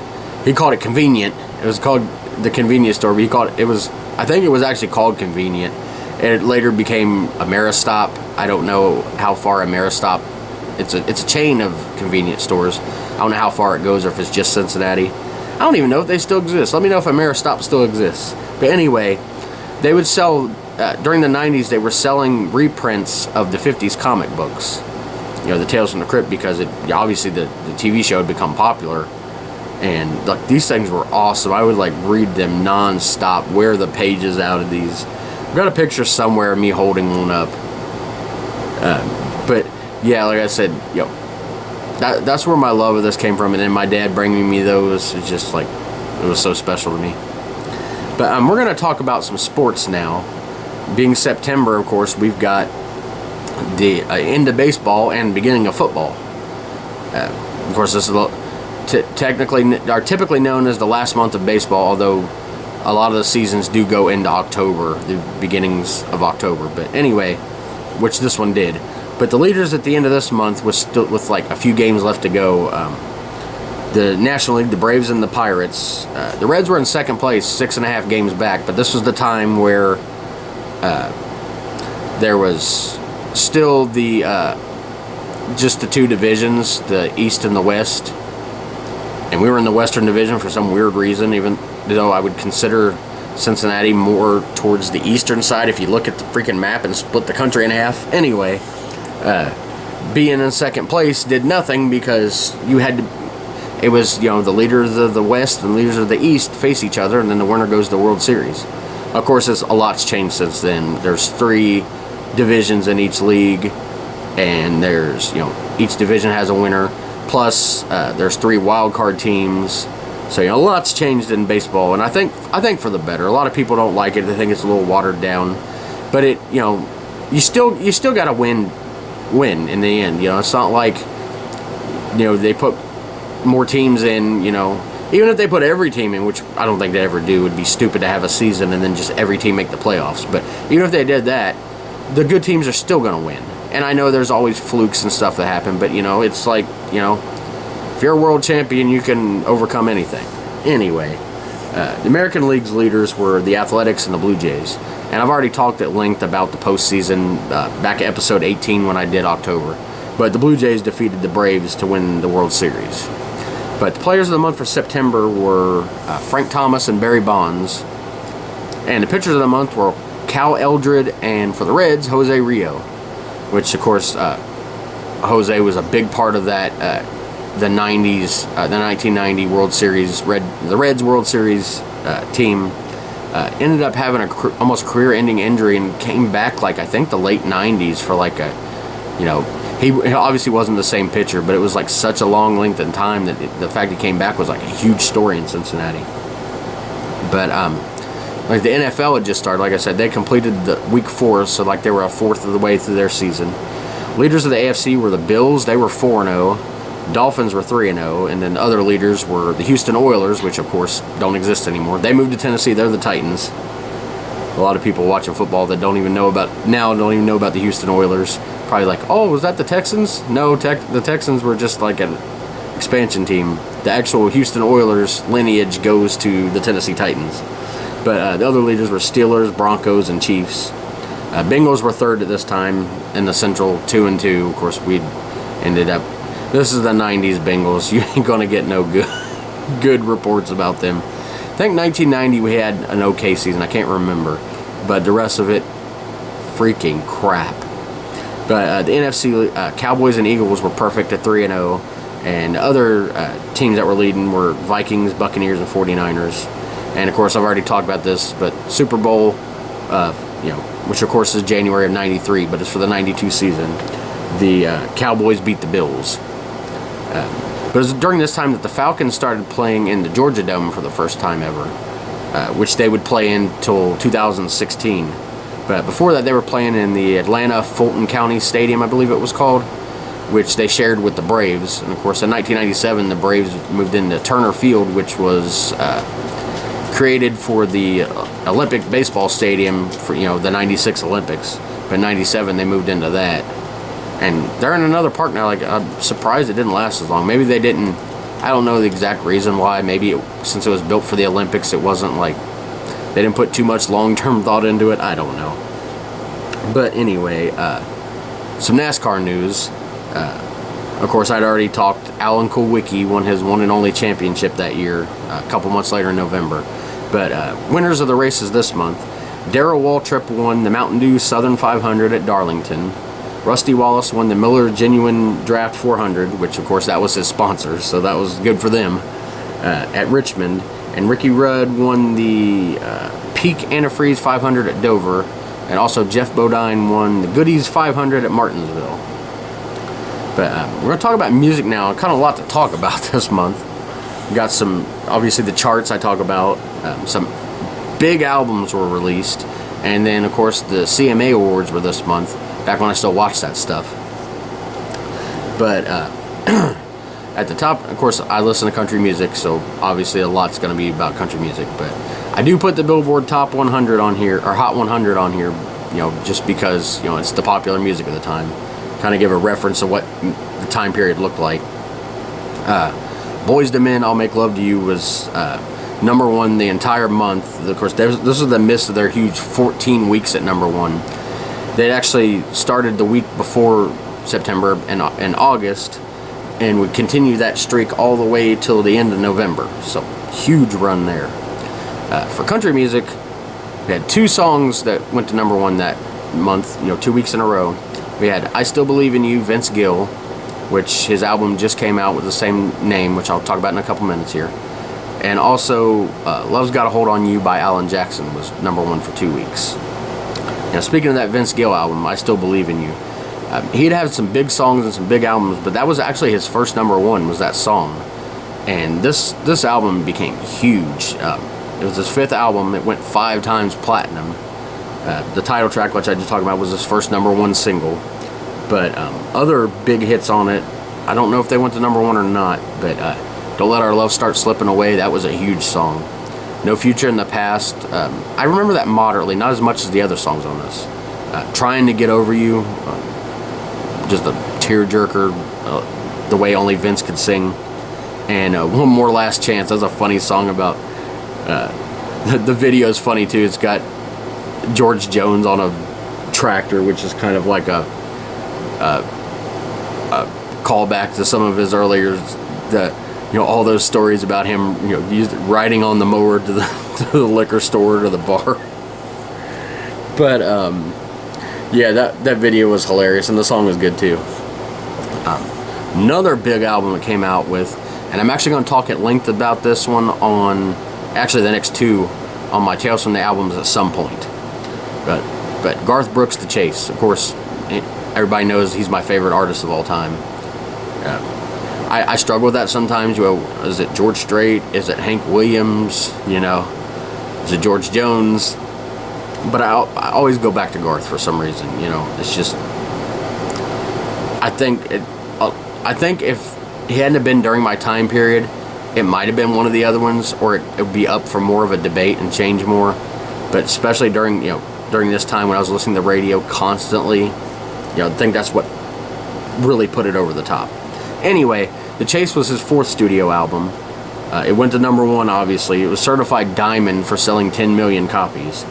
He called it Convenient. It was called the Convenience Store, but I think it was actually called Convenient. It later became Ameristop. I don't know how far Ameristop. It's a chain of convenience stores. I don't know how far it goes, or if it's just Cincinnati. I don't even know if they still exist. Let me know if Ameristop still exists. But anyway, they would sell during the 90s. They were selling reprints of the 50s comic books. The Tales from the Crypt, because obviously the TV show had become popular, and like these things were awesome. I would like read them non-stop, wear the pages out of these. I've got a picture somewhere of me holding one up. But yeah, like I said, that's where my love of this came from, and then my dad bringing me those, it's just like, it was so special to me. But we're going to talk about some sports now. Being September, of course, we've got the end of baseball and beginning of football. Of course, this is typically known as the last month of baseball, although a lot of the seasons do go into October, the beginnings of October. But anyway, which this one did. But the leaders at the end of this month was still with like a few games left to go. The National League, the Braves and the Pirates. The Reds were in second place, 6.5 games back. But this was the time where there was still just the 2 divisions, the East and the West. and we were in the Western Division for some weird reason, even though I would consider Cincinnati more towards the eastern side if you look at the freaking map and split the country in half. Anyway, being in second place did nothing because you had to, it was, the leaders of the West and leaders of the East face each other, and then the winner goes to the World Series. Of course, a lot's changed since then. There's 3 divisions in each league, and there's, each division has a winner. Plus, there's 3 wild card teams. So, a lot's changed in baseball, and I think for the better. A lot of people don't like it. They think it's a little watered down, but you still got to win in the end. It's not like they put more teams in. Even if they put every team in, which I don't think they ever do, it would be stupid to have a season and then just every team make the playoffs. But even if they did that, the good teams are still going to win. And I know there's always flukes and stuff that happen, but it's like if you're a world champion, you can overcome anything. Anyway, the American League's leaders were the Athletics and the Blue Jays. And I've already talked at length about the postseason back at episode 18 when I did October. But the Blue Jays defeated the Braves to win the World Series. But the players of the month for September were Frank Thomas and Barry Bonds. And the pitchers of the month were Cal Eldred, and for the Reds, Jose Rio. Which, of course, Jose was a big part of that, the 90s, the 1990 World Series, the Reds World Series team. Ended up having almost career-ending injury and came back, I think the late 90s for he obviously wasn't the same pitcher, but it was such a long length in time that the fact he came back was a huge story in Cincinnati. But the NFL had just started. Like I said, they completed the week 4, so they were a fourth of the way through their season. Leaders of the AFC were the Bills. They were 4-0. Dolphins were 3-0, and then other leaders were the Houston Oilers, which of course don't exist anymore. They moved to Tennessee. They're the Titans. A lot of people watching football that don't even know about the Houston Oilers. Probably oh, was that the Texans? No, the Texans were just an expansion team. The actual Houston Oilers lineage goes to the Tennessee Titans. But the other leaders were Steelers, Broncos, and Chiefs. Bengals were third at this time in the Central, 2-2. Of course, we ended up. This is the 90s Bengals. You ain't gonna get no good reports about them. I think 1990 we had an okay season. I can't remember, but the rest of it, freaking crap. But the NFC Cowboys and Eagles were perfect at 3-0, and other teams that were leading were Vikings, Buccaneers, and 49ers. And of course, I've already talked about this, but Super Bowl, which of course is January of '93, but it's for the '92 season. The Cowboys beat the Bills. But it was during this time that the Falcons started playing in the Georgia Dome for the first time ever, which they would play until 2016. But before that, they were playing in the Atlanta Fulton County Stadium, I believe it was called, which they shared with the Braves. And of course, in 1997, the Braves moved into Turner Field, which was created for the Olympic baseball stadium for the '96 Olympics. But in '97, they moved into that. And they're in another park now. I'm surprised it didn't last as long. Maybe they didn't. I don't know the exact reason why. Maybe since it was built for the Olympics, it wasn't they didn't put too much long-term thought into it. I don't know. But anyway, some NASCAR news. Of course, I'd already talked. Alan Kulwicki won his one and only championship that year, a couple months later in November. But winners of the races this month: Darrell Waltrip won the Mountain Dew Southern 500 at Darlington. Rusty Wallace won the Miller Genuine Draft 400, which of course that was his sponsor, so that was good for them, at Richmond. And Ricky Rudd won the Peak Antifreeze 500 at Dover, and also Jeff Bodine won the Goodies 500 at Martinsville. But we're going to talk about music now. Kind of a lot to talk about this month. We got some, obviously the charts I talk about, some big albums were released, and then of course the CMA Awards were this month, back when I still watched that stuff. But at the top, of course, I listen to country music, so obviously a lot's going to be about country music. But I do put the Billboard Top 100 on here, or Hot 100 on here, just because it's the popular music of the time. Kind of give a reference of what the time period looked like. Boyz II Men, I'll Make Love to You was number one the entire month. Of course, this was the midst of their huge 14 weeks at number one. They actually started the week before September and in August. and would continue that streak all the way till the end of November. So huge run there. For country music, we had 2 songs that went to number 1 that month, 2 weeks in a row. We had I Still Believe in You, Vince Gill, which his album just came out with the same name, which I'll talk about in a couple minutes here. And also, Love's Got a Hold on You by Alan Jackson was number 1 for 2 weeks. Now, speaking of that Vince Gill album, I Still Believe in You, he'd had some big songs and some big albums, but that was actually his first number 1, was that song. And this album became huge. It was his 5th album. It went 5 times platinum. The title track, which I just talked about, was his first number 1 single. But other big hits on it, I don't know if they went to number 1 or not, but Don't Let Our Love Start Slipping Away, that was a huge song. No Future in the Past, I remember that moderately, not as much as the other songs on this. Trying to Get Over You, just a tearjerker, the way only Vince could sing. And One More Last Chance, that's a funny song about, the video is funny too. It's got George Jones on a tractor, which is kind of like a callback to some of his earlier, all those stories about him, riding on the mower to the liquor store, to the bar. But yeah, that video was hilarious, and the song was good too. Another big album that came out with, and I'm actually going to talk at length about this one on, actually the next 2 on my Tales from the Albums at some point. But Garth Brooks, The Chase, of course, everybody knows he's my favorite artist of all time. I struggle with that sometimes. Is it George Strait? Is it Hank Williams? Is it George Jones? But I always go back to Garth for some reason. It's just, I think if he hadn't have been during my time period, it might have been one of the other ones, or it would be up for more of a debate and change more. But especially during this time when I was listening to the radio constantly, I think that's what really put it over the top. Anyway, The Chase was his 4th studio album. It went to number 1, obviously. It was certified diamond for selling 10 million copies.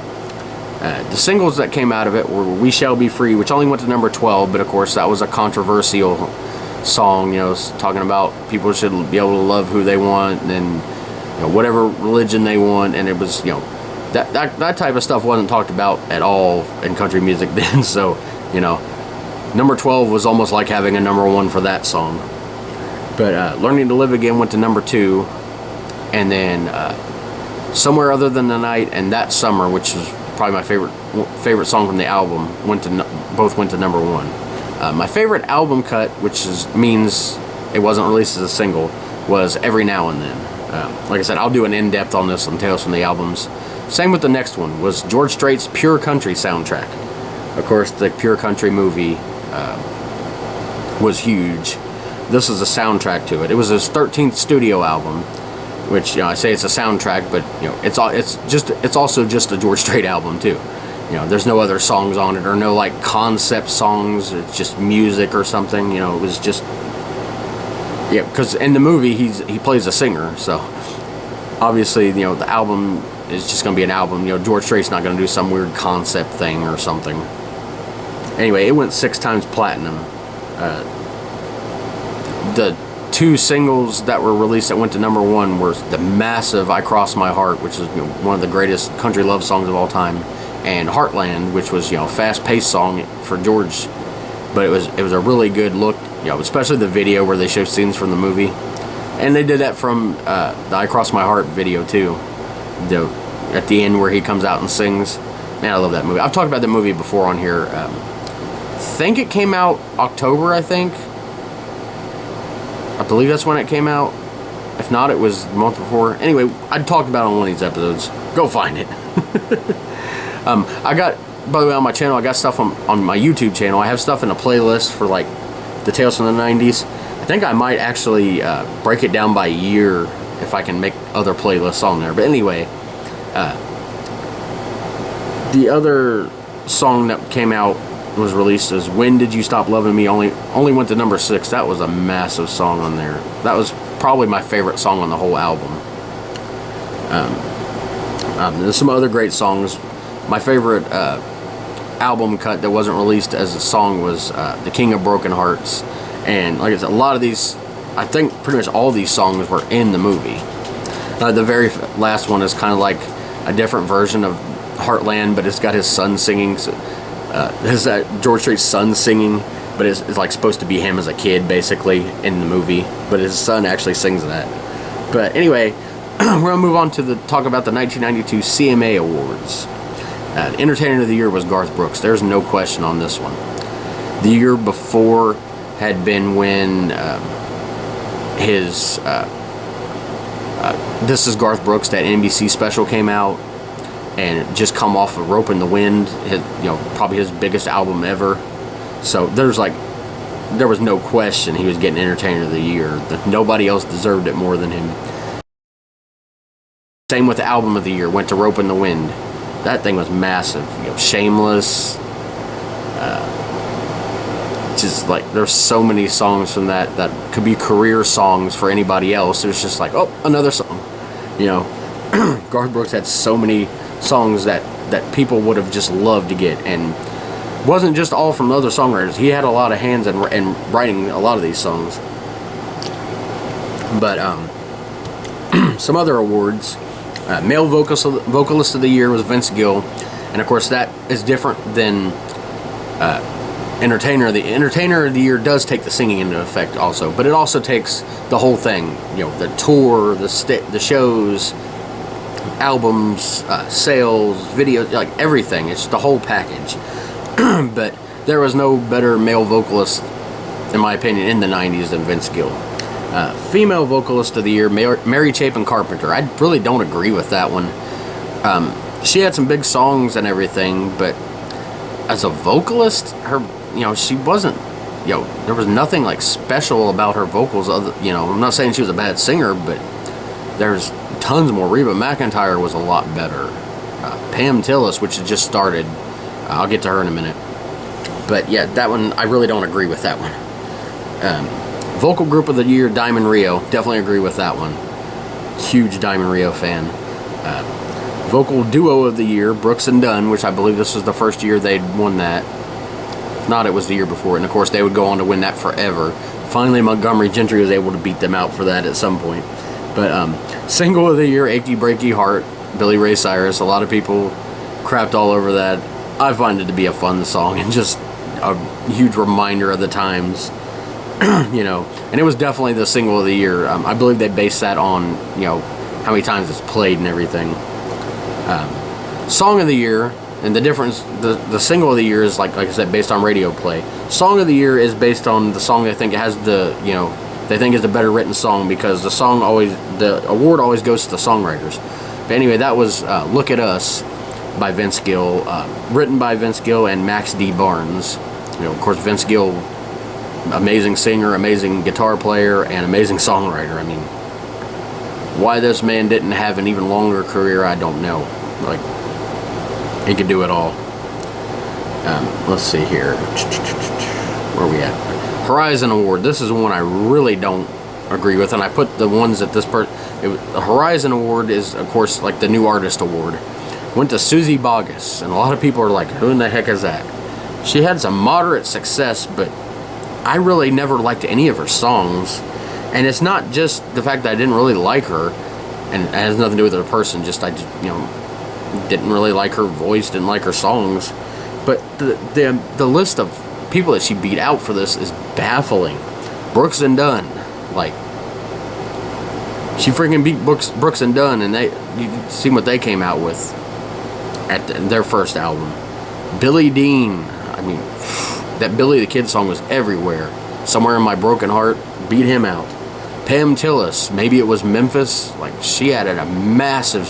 The singles that came out of it were We Shall Be Free, which only went to number 12, but of course that was a controversial song, talking about people should be able to love who they want and whatever religion they want, and it was, that type of stuff wasn't talked about at all in country music then. So, number 12 was almost like having a number 1 for that song. But Learning to Live Again went to number 2, and then Somewhere Other Than the Night and That Summer, which was probably my favorite song from the album, both went to number 1. My favorite album cut, which means it wasn't released as a single, was Every Now and Then. Like I said, I'll do an in-depth on this on Tales from the Albums. Same with the next one, was George Strait's Pure Country soundtrack. Of course, the Pure Country movie was huge. This is a soundtrack to it. It was his 13th studio album, which I say it's a soundtrack, but it's also just a George Strait album too. There's no other songs on it, or no like concept songs. It's just music or something. It was just, because in the movie he plays a singer, so obviously the album is just going to be an album. George Strait's not going to do some weird concept thing or something. Anyway, it went 6 times platinum. The 2 singles that were released that went to number 1 were the massive I Cross My Heart, which is one of the greatest country love songs of all time, and Heartland, which was fast-paced song for George, but it was a really good look, especially the video where they show scenes from the movie, and they did that from the I Cross My Heart video too, at the end where he comes out and sings. Man, I love that movie. I've talked about the movie before on here. I think it came out October, I believe that's when it came out. If not, it was the month before. Anyway, I talked about it on one of these episodes. Go find it. I got, by the way, on my channel, I got stuff on my YouTube channel. I have stuff in a playlist for like the Tales from the 90s. I think I might actually break it down by year if I can make other playlists on there. But anyway, the other song that came out was released as When Did You Stop Loving Me, only went to number 6. That was a massive song on there. That was probably my favorite song on the whole album. There's some other great songs. My favorite album cut that wasn't released as a song was The King of Broken Hearts. And like I said, a lot of these I think pretty much all these songs were in the movie. The very last one is kind of like a different version of Heartland, but it's got his son singing. George Strait's son singing, but it's like supposed to be him as a kid, basically, in the movie. But his son actually sings that. But anyway, we're gonna move on to talk about the 1992 CMA Awards. Entertainer of the Year was Garth Brooks. There's no question on this one. The year before had been when his This Is Garth Brooks, that NBC special, came out, and just come off of Rope in the Wind, probably his biggest album ever. So there was no question he was getting Entertainer of the Year. Nobody else deserved it more than him. Same with the Album of the Year, went to Rope in the Wind. That thing was massive. Shameless. Just like, there's so many songs from that could be career songs for anybody else. It was just like, oh, another song. Garth Brooks had so many songs that people would have just loved to get, and wasn't just all from other songwriters. He had a lot of hands in writing a lot of these songs. But some other awards. Male Vocalist of the Year was Vince Gill, and of course that is different than Entertainer. The Entertainer of the Year does take the singing into effect also, but it also takes the whole thing. The tour, the shows, albums, sales, videos, like everything. It's the whole package. But there was no better male vocalist, in my opinion, in the 90s than Vince Gill. Female Vocalist of the Year, Mary Chapin Carpenter. I really don't agree with that one. She had some big songs and everything, but as a vocalist, she wasn't, there was nothing like special about her vocals. I'm not saying she was a bad singer, but there's tons more. Reba McEntire was a lot better. Pam Tillis, which had just started, I'll get to her in a minute. But yeah, that one, I really don't agree with that one. Vocal Group of the Year, Diamond Rio. Definitely agree with that one. Huge Diamond Rio fan. Vocal Duo of the Year, Brooks and Dunn, which I believe this was the first year they'd won that. If not, it was the year before. And of course, they would go on to win that forever. Finally, Montgomery Gentry was able to beat them out for that at some point. But Single of the Year, Achy Breaky Heart, Billy Ray Cyrus. A lot of people crapped all over that. I find it to be a fun song and just a huge reminder of the times. And it was definitely the Single of the Year. I believe they based that on, how many times it's played and everything. Song of the Year, and the difference, the Single of the Year is like I said, based on radio play. Song of the Year is based on the song they think has they think is the better written song, because the award always goes to the songwriters. But anyway, that was Look at Us by Vince Gill, written by Vince Gill and Max D. Barnes. Of course, Vince Gill, amazing singer, amazing guitar player, and amazing songwriter. I mean, why this man didn't have an even longer career, I don't know. Like, he could do it all. Let's see here. Where are we at? Horizon Award. This is one I really don't agree with, and I put the ones that the Horizon Award is, of course, like the New Artist Award. Went to Susie Boggess, and a lot of people are like, who in the heck is that? She had some moderate success, but I really never liked any of her songs. And it's not just the fact that I didn't really like her, and it has nothing to do with her person, just I didn't really like her voice, didn't like her songs. But the list of people that she beat out for this is baffling. Brooks and Dunn, like, she freaking beat Brooks and Dunn, and you see what they came out with at their first album. Billy Dean, I mean, that Billy the Kid song was everywhere. Somewhere in My Broken Heart, beat him out. Pam Tillis, maybe it was Memphis, like, she had a massive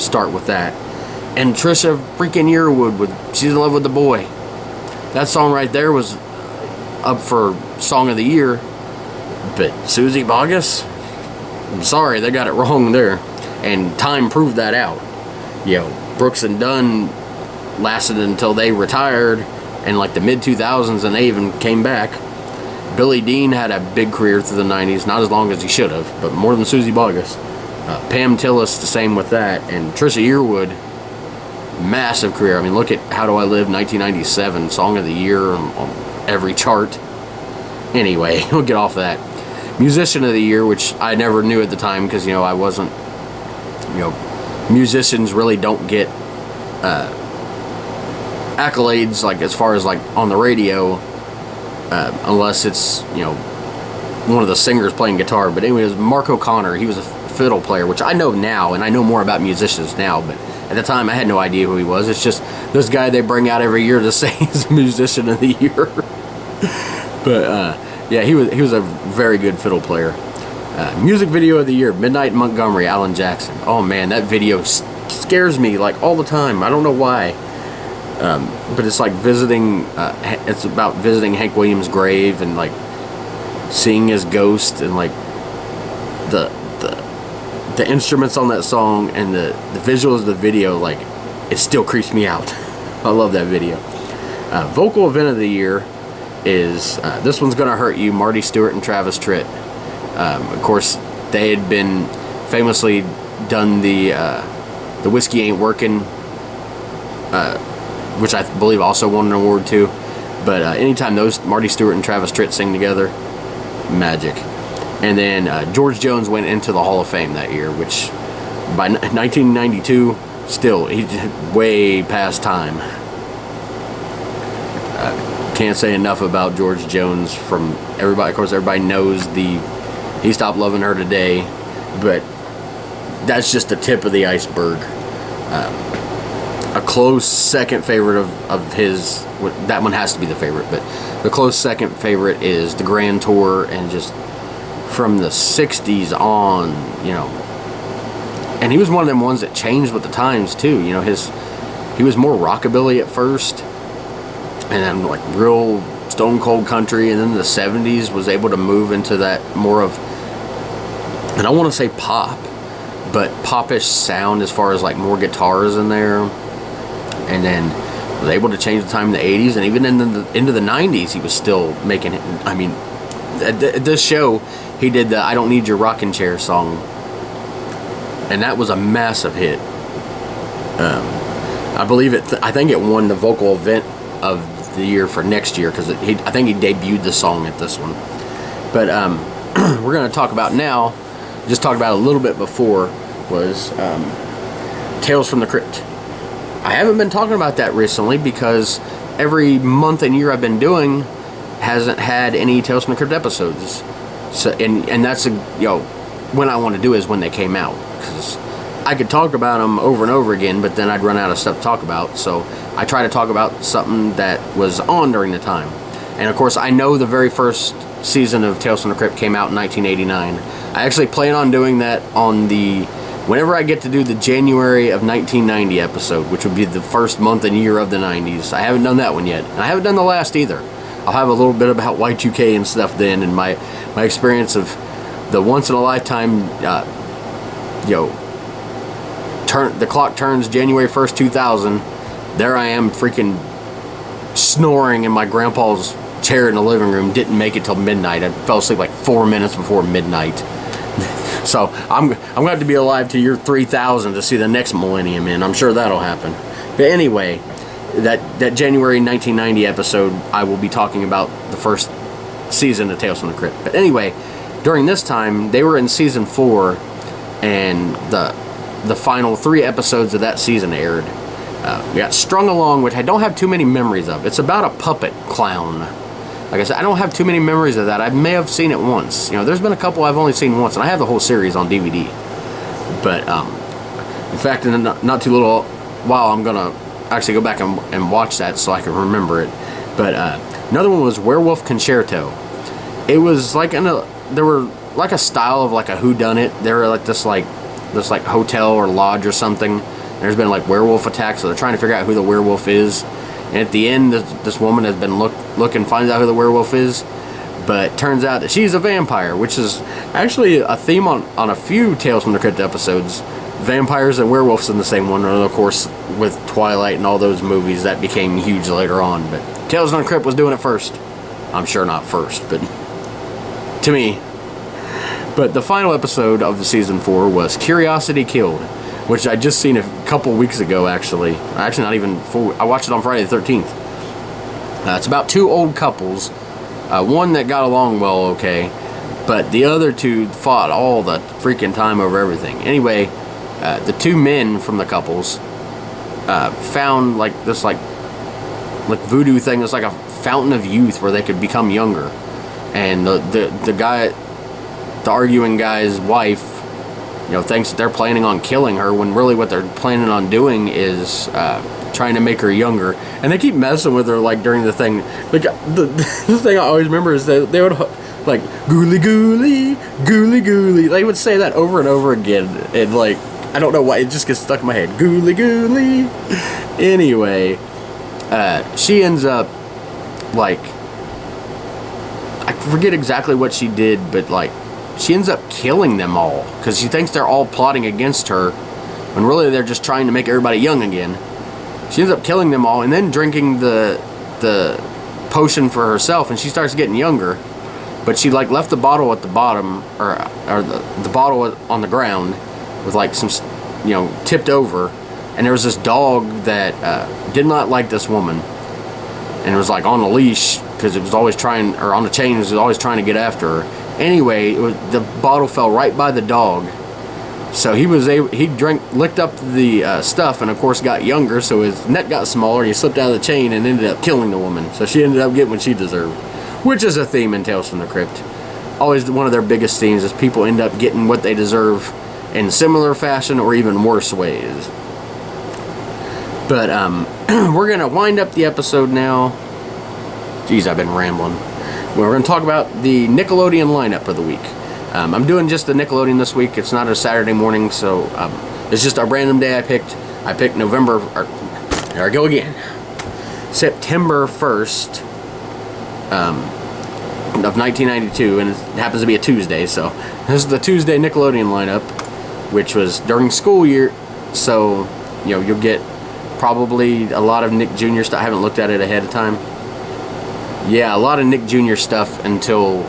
start with that. And Trisha freaking Yearwood with She's in Love with the Boy. That song right there was up for Song of the Year. But Susie Boggess, I'm sorry, they got it wrong there. And time proved that out. Brooks and Dunn lasted until they retired in like the mid-2000s, and they even came back. Billy Dean had a big career through the 90s, not as long as he should have, but more than Susie Boggess. Pam Tillis, the same with that. And Trisha Yearwood, massive career. I mean, look at How Do I Live, 1997, Song of the Year on every chart. Anyway, we'll get off that. Musician of the Year, which I never knew at the time because, you know, I wasn't, you know, musicians really don't get accolades, like, as far as, like, on the radio, unless it's, you know, one of the singers playing guitar. But anyways, Mark O'Connor, he was a fiddle player, which I know now, and I know more about musicians now, but at the time I had no idea who he was. It's just this guy they bring out every year to say he's Musician of the Year. But yeah, he was a very good fiddle player. Music Video of the Year, Midnight in Montgomery, Alan Jackson. Oh man, that video scares me like all the time. I don't know why. But it's like visiting, it's about visiting Hank Williams' grave and like seeing his ghost, and like the instruments on that song and the visuals of the video, like, it still creeps me out. I love that video. Vocal Event of the Year is, this one's Gonna Hurt You, Marty Stewart and Travis Tritt. Of course, they had been famously done the Whiskey Ain't Workin', which I believe also won an award too. But anytime those Marty Stewart and Travis Tritt sing together, magic. And then George Jones went into the Hall of Fame that year, which by 1992, still, he's way past time. Can't say enough about George Jones from everybody. Of course, everybody knows He Stopped Loving Her Today, but that's just the tip of the iceberg. A close second favorite of his, that one has to be the favorite, but the close second favorite is the Grand Tour, and just from the 60s on, you know. And he was one of them ones that changed with the times too, you know. He was more rockabilly at first, and then like real stone cold country, and then the 70s was able to move into that more of, and I want to say pop, but popish sound as far as like more guitars in there. And then was able to change the time in the 80s, and even into the 90s he was still making it. I mean, at this show he did the I Don't Need Your Rocking Chair song, and that was a massive hit. I believe I think it won the Vocal Event of the Year for next year, because I think he debuted the song at this one. But we're going to talk about now, just talked about a little bit before, was Tales from the Crypt. I haven't been talking about that recently because every month and year I've been doing hasn't had any Tales from the Crypt episodes. So and that's when I want to do is when they came out, because I could talk about them over and over again, but then I'd run out of stuff to talk about. So I try to talk about something that was on during the time. And of course, I know the very first season of Tales from the Crypt came out in 1989. I actually plan on doing that on whenever I get to do the January of 1990 episode, which would be the first month and year of the 90s. I haven't done that one yet, and I haven't done the last either. I'll have a little bit about Y2K and stuff then, and my experience of the once in a lifetime, the clock turns January 1st, 2000. There I am freaking snoring in my grandpa's chair in the living room. Didn't make it till midnight. I fell asleep like 4 minutes before midnight. So I'm going to have to be alive to year 3000 to see the next millennium in. I'm sure that'll happen. But anyway, that January 1990 episode, I will be talking about the first season of Tales from the Crypt. But anyway, during this time, they were in season 4, and the final 3 episodes of that season aired. We got Strung Along, which I don't have too many memories of. It's about a puppet clown. Like I said, I don't have too many memories of that. I may have seen it once. There's been a couple I've only seen once, and I have the whole series on DVD. But, in fact, in a not too little while, I'm going to actually go back and watch that so I can remember it. But another one was Werewolf Concerto. It was like there were like a style of like a whodunit. They were like this hotel or lodge or something. There's been like werewolf attacks, so they're trying to figure out who the werewolf is. And at the end, this woman has been looking, finds out who the werewolf is, but turns out that she's a vampire, which is actually a theme on a few Tales from the Crypt episodes. Vampires and werewolves in the same one, and of course with Twilight and all those movies that became huge later on. But Tales from the Crypt was doing it first. I'm sure not first, but to me. But the final episode of the season 4 was Curiosity Killed, which I just seen a couple weeks ago, actually. Actually, not even full. I watched it on Friday the 13th. It's about 2 old couples. One that got along well, okay, But the other two fought all the freaking time over everything. Anyway, the two men from the couples found like this like voodoo thing. It's like a fountain of youth where they could become younger. And the guy, the arguing guy's wife, you know, thinks that they're planning on killing her when really what they're planning on doing is trying to make her younger. And they keep messing with her like during the thing. Like the thing I always remember is that they would like gooly gooly gooly gooly. They would say that over and over again. And like I don't know why it just gets stuck in my head. Gooly gooly. Anyway, she ends up like I forget exactly what she did, but like she ends up killing them all because she thinks they're all plotting against her when really they're just trying to make everybody young again. She ends up killing them all and then drinking the potion for herself, and she starts getting younger. But she like left the bottle at the bottom, or the bottle on the ground with like some, you know, tipped over, and there was this dog that did not like this woman, and it was like on a leash because it was always trying, or on the chain, it was always trying to get after her. Anyway, the bottle fell right by the dog, so he licked up the stuff, and of course got younger, so his neck got smaller, and he slipped out of the chain and ended up killing the woman. So she ended up getting what she deserved, which is a theme in Tales from the Crypt. Always one of their biggest themes is people end up getting what they deserve in similar fashion or even worse ways. But we're gonna wind up the episode now. Jeez, I've been rambling. We're going to talk about the Nickelodeon lineup of the week. I'm doing just the Nickelodeon this week. It's not a Saturday morning, so it's just a random day I picked. I picked there I go again. September 1st of 1992, and it happens to be a Tuesday, so this is the Tuesday Nickelodeon lineup, which was during school year, so, you know, you'll get probably a lot of Nick Jr. stuff. I haven't looked at it ahead of time. Yeah, a lot of Nick Jr. stuff until,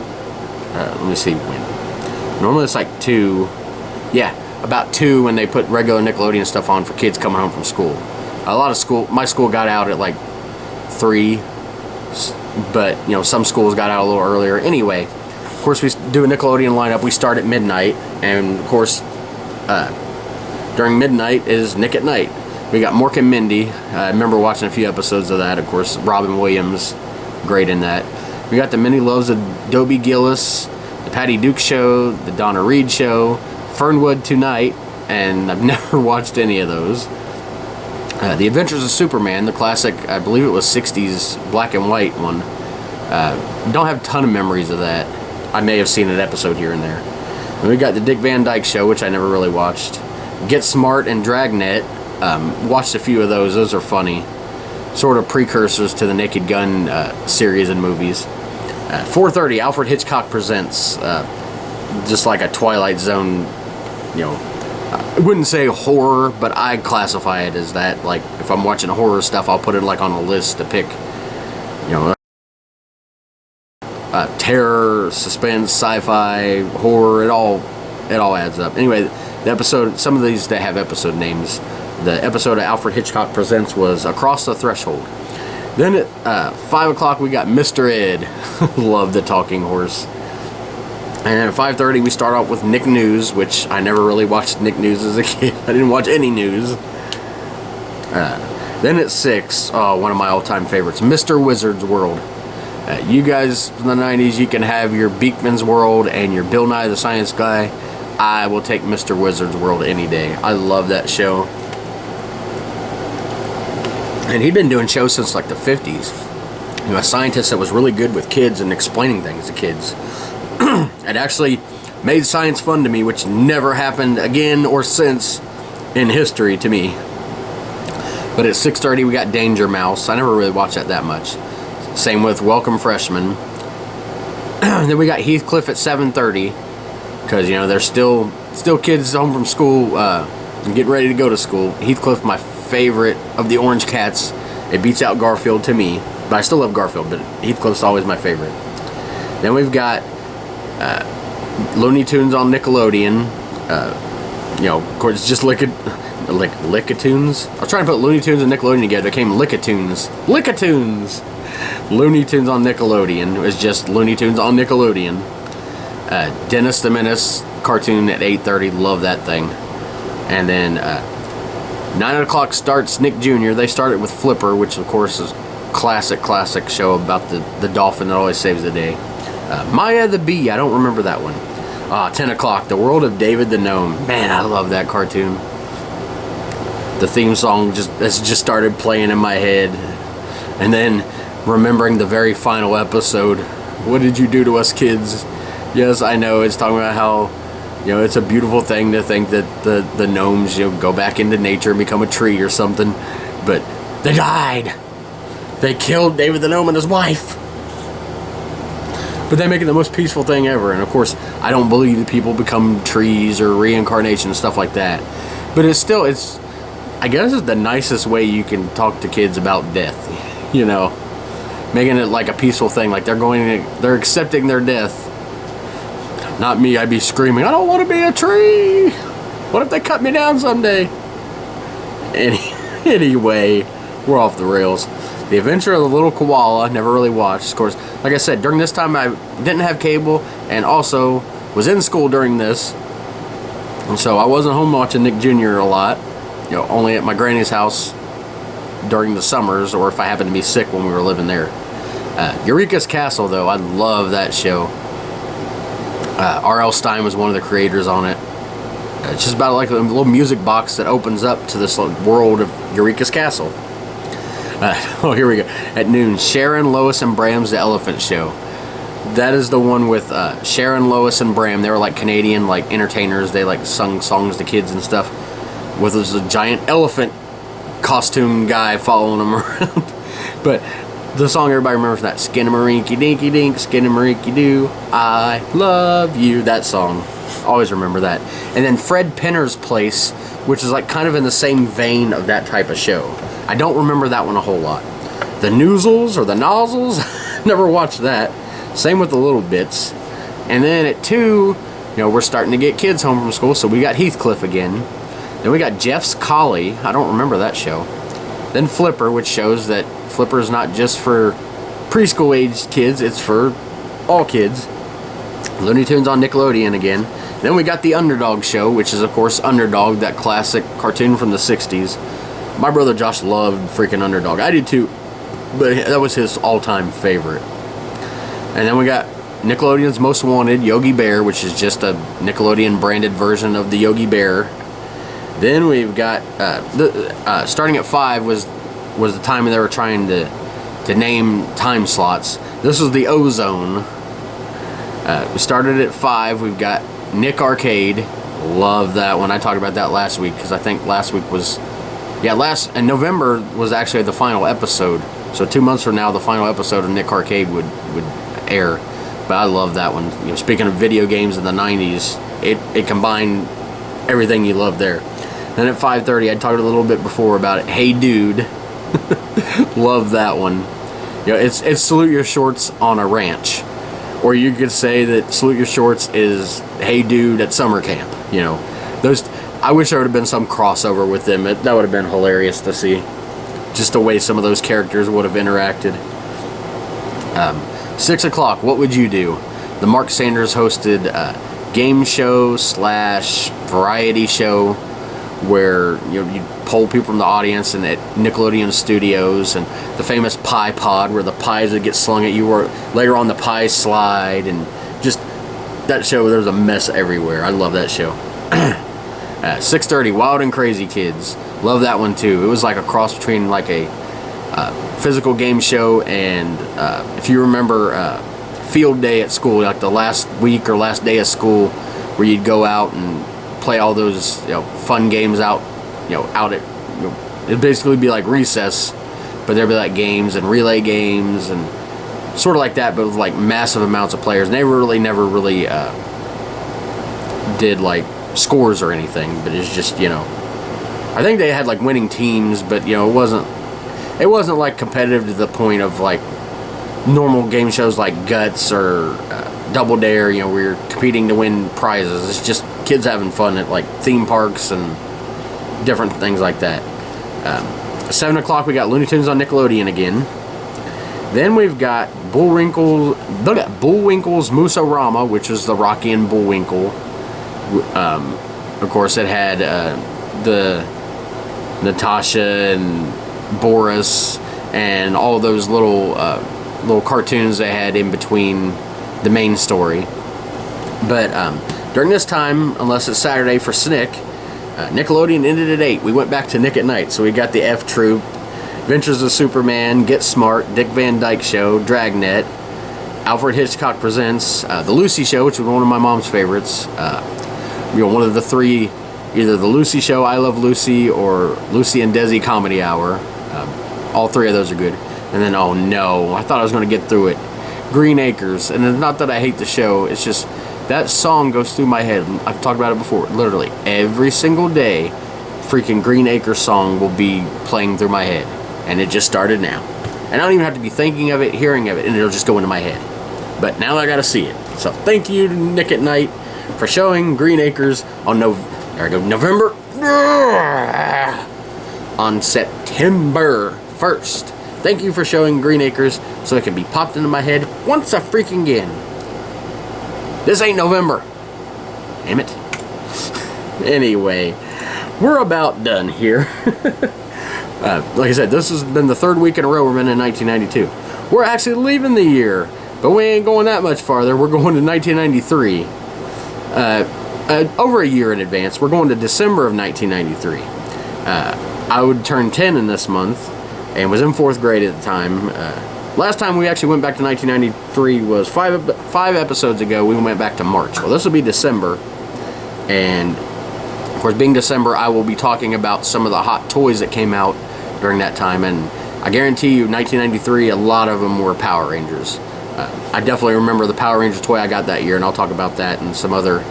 let me see when. Normally it's like 2. Yeah, about 2 when they put regular Nickelodeon stuff on for kids coming home from school. A lot of my school got out at like 3, but, you know, some schools got out a little earlier. Anyway, of course, we do a Nickelodeon lineup. We start at midnight, and of course, during midnight is Nick at Night. We got Mork and Mindy. I remember watching a few episodes of that. Of course, Robin Williams, great in that. We got the Mini Loves of Dobie Gillis, the Patty Duke Show, the Donna Reed Show, Fernwood Tonight, and I've never watched any of those. The Adventures of Superman, the classic, I believe it was 60s black and white one. Don't have a ton of memories of that. I may have seen an episode here and there. And we got the Dick Van Dyke Show, which I never really watched. Get Smart and Dragnet. Watched a few of those. Those are funny. Sort of precursors to the Naked Gun series and movies. 4:30, Alfred Hitchcock Presents. Just like a Twilight Zone, you know, I wouldn't say horror, but I classify it as that. Like, if I'm watching horror stuff, I'll put it like on a list to pick, you know, terror, suspense, sci-fi, horror. It all adds up. Anyway, the episode, some of these, they have episode names. The episode of Alfred Hitchcock Presents was Across the Threshold. Then at 5 o'clock, we got Mr. Ed. Love the talking horse. And then at 5:30, we start off with Nick News, which I never really watched Nick News as a kid. I didn't watch any news. Then at 6, one of my all-time favorites, Mr. Wizard's World. You guys from the 90s, you can have your Beakman's World and your Bill Nye the Science Guy. I will take Mr. Wizard's World any day. I love that show. And he'd been doing shows since like the 50s. You know, a scientist that was really good with kids and explaining things to kids. It actually made science fun to me, which never happened again or since in history to me. But at 6:30, we got Danger Mouse. I never really watched that much. Same with Welcome Freshman. Then we got Heathcliff at 7:30, because, you know, they're still kids home from school and getting ready to go to school. Heathcliff, my favorite of the Orange Cats. It beats out Garfield to me, but I still love Garfield, but Heathcliff's always my favorite. Then we've got Looney Tunes on Nickelodeon. You know, of course, it's just Lickatoons. I was trying to put Looney Tunes and Nickelodeon together. It came Lickatoons. Lickatoons! Looney Tunes on Nickelodeon. It was just Looney Tunes on Nickelodeon. Dennis the Menace cartoon at 8:30. Love that thing. And then 9 o'clock starts Nick Jr. They started with Flipper, which of course is classic show about the dolphin that always saves the day. Maya the Bee, I don't remember that one. 10 o'clock, The World of David the Gnome. Man, I love that cartoon. The theme song just started playing in my head. And then remembering the very final episode. What did you do to us kids? Yes, I know, it's talking about how, you know, it's a beautiful thing to think that the gnomes, you know, go back into nature and become a tree or something. But they died. They killed David the Gnome and his wife. But they make it the most peaceful thing ever. And of course, I don't believe that people become trees or reincarnation and stuff like that. But it's I guess it's the nicest way you can talk to kids about death. You know, making it like a peaceful thing. Like they're accepting their death. Not me, I'd be screaming, I don't want to be a tree. What if they cut me down someday? Anyway, we're off the rails. The Adventure of the Little Koala, never really watched. Of course, like I said, during this time I didn't have cable and also was in school during this. And so I wasn't home watching Nick Jr. a lot. You know, only at my granny's house during the summers or if I happened to be sick when we were living there. Eureka's Castle, though, I love that show. R.L. Stine was one of the creators on it. It's just about like a little music box that opens up to this world of Eureka's Castle. Oh, here we go. At noon, Sharon, Lois, and Bram's The Elephant Show. That is the one with Sharon, Lois, and Bram. They were like Canadian like entertainers. They like sung songs to kids and stuff. With a giant elephant costume guy following them around. But the song everybody remembers, that Skinnamarink dinky dink, Skinnamarink doo, I love you. That song. Always remember that. And then Fred Penner's Place, which is like kind of in the same vein of that type of show. I don't remember that one a whole lot. The Noozles or the Nozzles, never watched that. Same with the Little Bits. And then at 2, you know, we're starting to get kids home from school, so we got Heathcliff again. Then we got Jeff's Collie. I don't remember that show. Then Flipper, which shows that Flipper is not just for preschool aged kids, it's for all kids. Looney Tunes on Nickelodeon again. Then we got The Underdog Show, which is of course Underdog, that classic cartoon from the 60s. My brother Josh loved freaking Underdog. I did too, but that was his all-time favorite. And then we got Nickelodeon's Most Wanted, Yogi Bear, which is just a Nickelodeon branded version of the Yogi Bear. Then we've got starting at 5 was the time they were trying to name time slots. This was the Ozone. We started at 5. We've got Nick Arcade. Love that one. I talked about that last week because I think last week was, and November was actually the final episode. So 2 months from now, the final episode of Nick Arcade would air. But I love that one. You know, speaking of video games in the 90s, it combined everything you love there. Then at 5:30, I talked a little bit before about it. Hey Dude. Love that one. You know, it's Salute Your Shorts on a ranch. Or you could say that Salute Your Shorts is Hey Dude at summer camp. You know, those. I wish there would have been some crossover with them. That would have been hilarious to see. Just the way some of those characters would have interacted. 6 o'clock, What Would You Do? The Mark Sanders hosted game show / variety show where you poll people from the audience and at Nickelodeon Studios, and the famous Pie Pod where the pies would get slung at you, or later on the pie slide, and just that show, there was a mess everywhere. I love that show. 6:30, Wild and Crazy Kids. Love that one too. It was like a cross between like a physical game show and if you remember field day at school, like the last week or last day of school where you'd go out and play all those fun games out at it'd basically be like recess, but there'd be like games and relay games and sort of like that, but with like massive amounts of players. And they never really did like scores or anything, but it's just I think they had like winning teams, but it wasn't like competitive to the point of like normal game shows like Guts or Double Dare, where you're competing to win prizes. It's just kids having fun at like theme parks and different things like that. 7 o'clock, we got Looney Tunes on Nickelodeon again. Then we've got Bullwinkle's Moose-O-Rama, which is the Rocky and Bullwinkle. Of course, it had the Natasha and Boris and all those little cartoons they had in between the main story. But during this time, unless it's Saturday for SNCC, Nickelodeon ended at 8. We went back to Nick at Night, so we got the F Troop, Adventures of Superman, Get Smart, Dick Van Dyke Show, Dragnet, Alfred Hitchcock Presents, The Lucy Show, which was one of my mom's favorites. One of the three, either The Lucy Show, I Love Lucy, or Lucy and Desi Comedy Hour. All three of those are good. And then, oh no, I thought I was going to get through it. Green Acres. And it's not that I hate the show, it's just that song goes through my head. I've talked about it before. Literally, every single day, freaking Green Acres song will be playing through my head. And it just started now. And I don't even have to be thinking of it, hearing of it, and it'll just go into my head. But now I gotta see it. So thank you to Nick at Night for showing Green Acres on November on September 1st. Thank you for showing Green Acres so it can be popped into my head once a freaking again. This ain't November. Damn it. Anyway, we're about done here. Like I said, this has been the third week in a row we've been in 1992. We're actually leaving the year, but we ain't going that much farther. We're going to 1993. Over a year in advance. We're going to December of 1993. I would turn 10 in this month and was in 4th grade at the time. Last time we actually went back to 1993 was five episodes ago. We went back to March. Well, this will be December. And, of course, being December, I will be talking about some of the hot toys that came out during that time. And I guarantee you, 1993, a lot of them were Power Rangers. I definitely remember the Power Ranger toy I got that year, and I'll talk about that and some other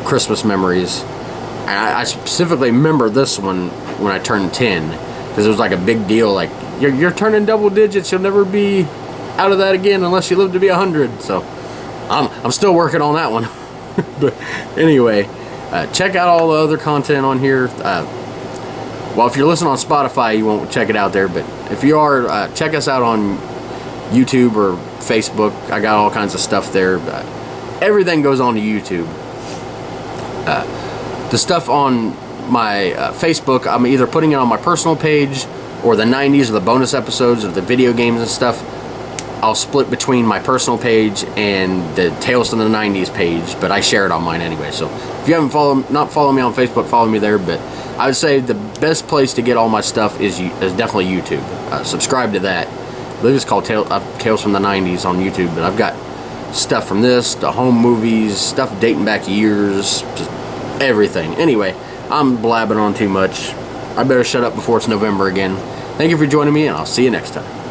Christmas memories. And I specifically remember this one when I turned 10, because it was like a big deal. Like, you're turning double digits, you'll never be out of that again unless you live to be 100. So I'm still working on that one. But anyway, check out all the other content on here. Well, if you're listening on Spotify, you won't check it out there, but if you are, check us out on YouTube or Facebook. I got all kinds of stuff there. Everything goes on to YouTube. The stuff on my Facebook, I'm either putting it on my personal page or the 90s or the bonus episodes of the video games and stuff. I'll split between my personal page and the Tales from the 90s page, but I share it on mine anyway. So if you haven't not followed me on Facebook, follow me there. But I would say the best place to get all my stuff is definitely YouTube. Subscribe to that. I believe it's called Tales from the 90s on YouTube, but I've got stuff from this, the home movies, stuff dating back years, just everything. Anyway, I'm blabbing on too much. I better shut up before it's November again. Thank you for joining me, and I'll see you next time.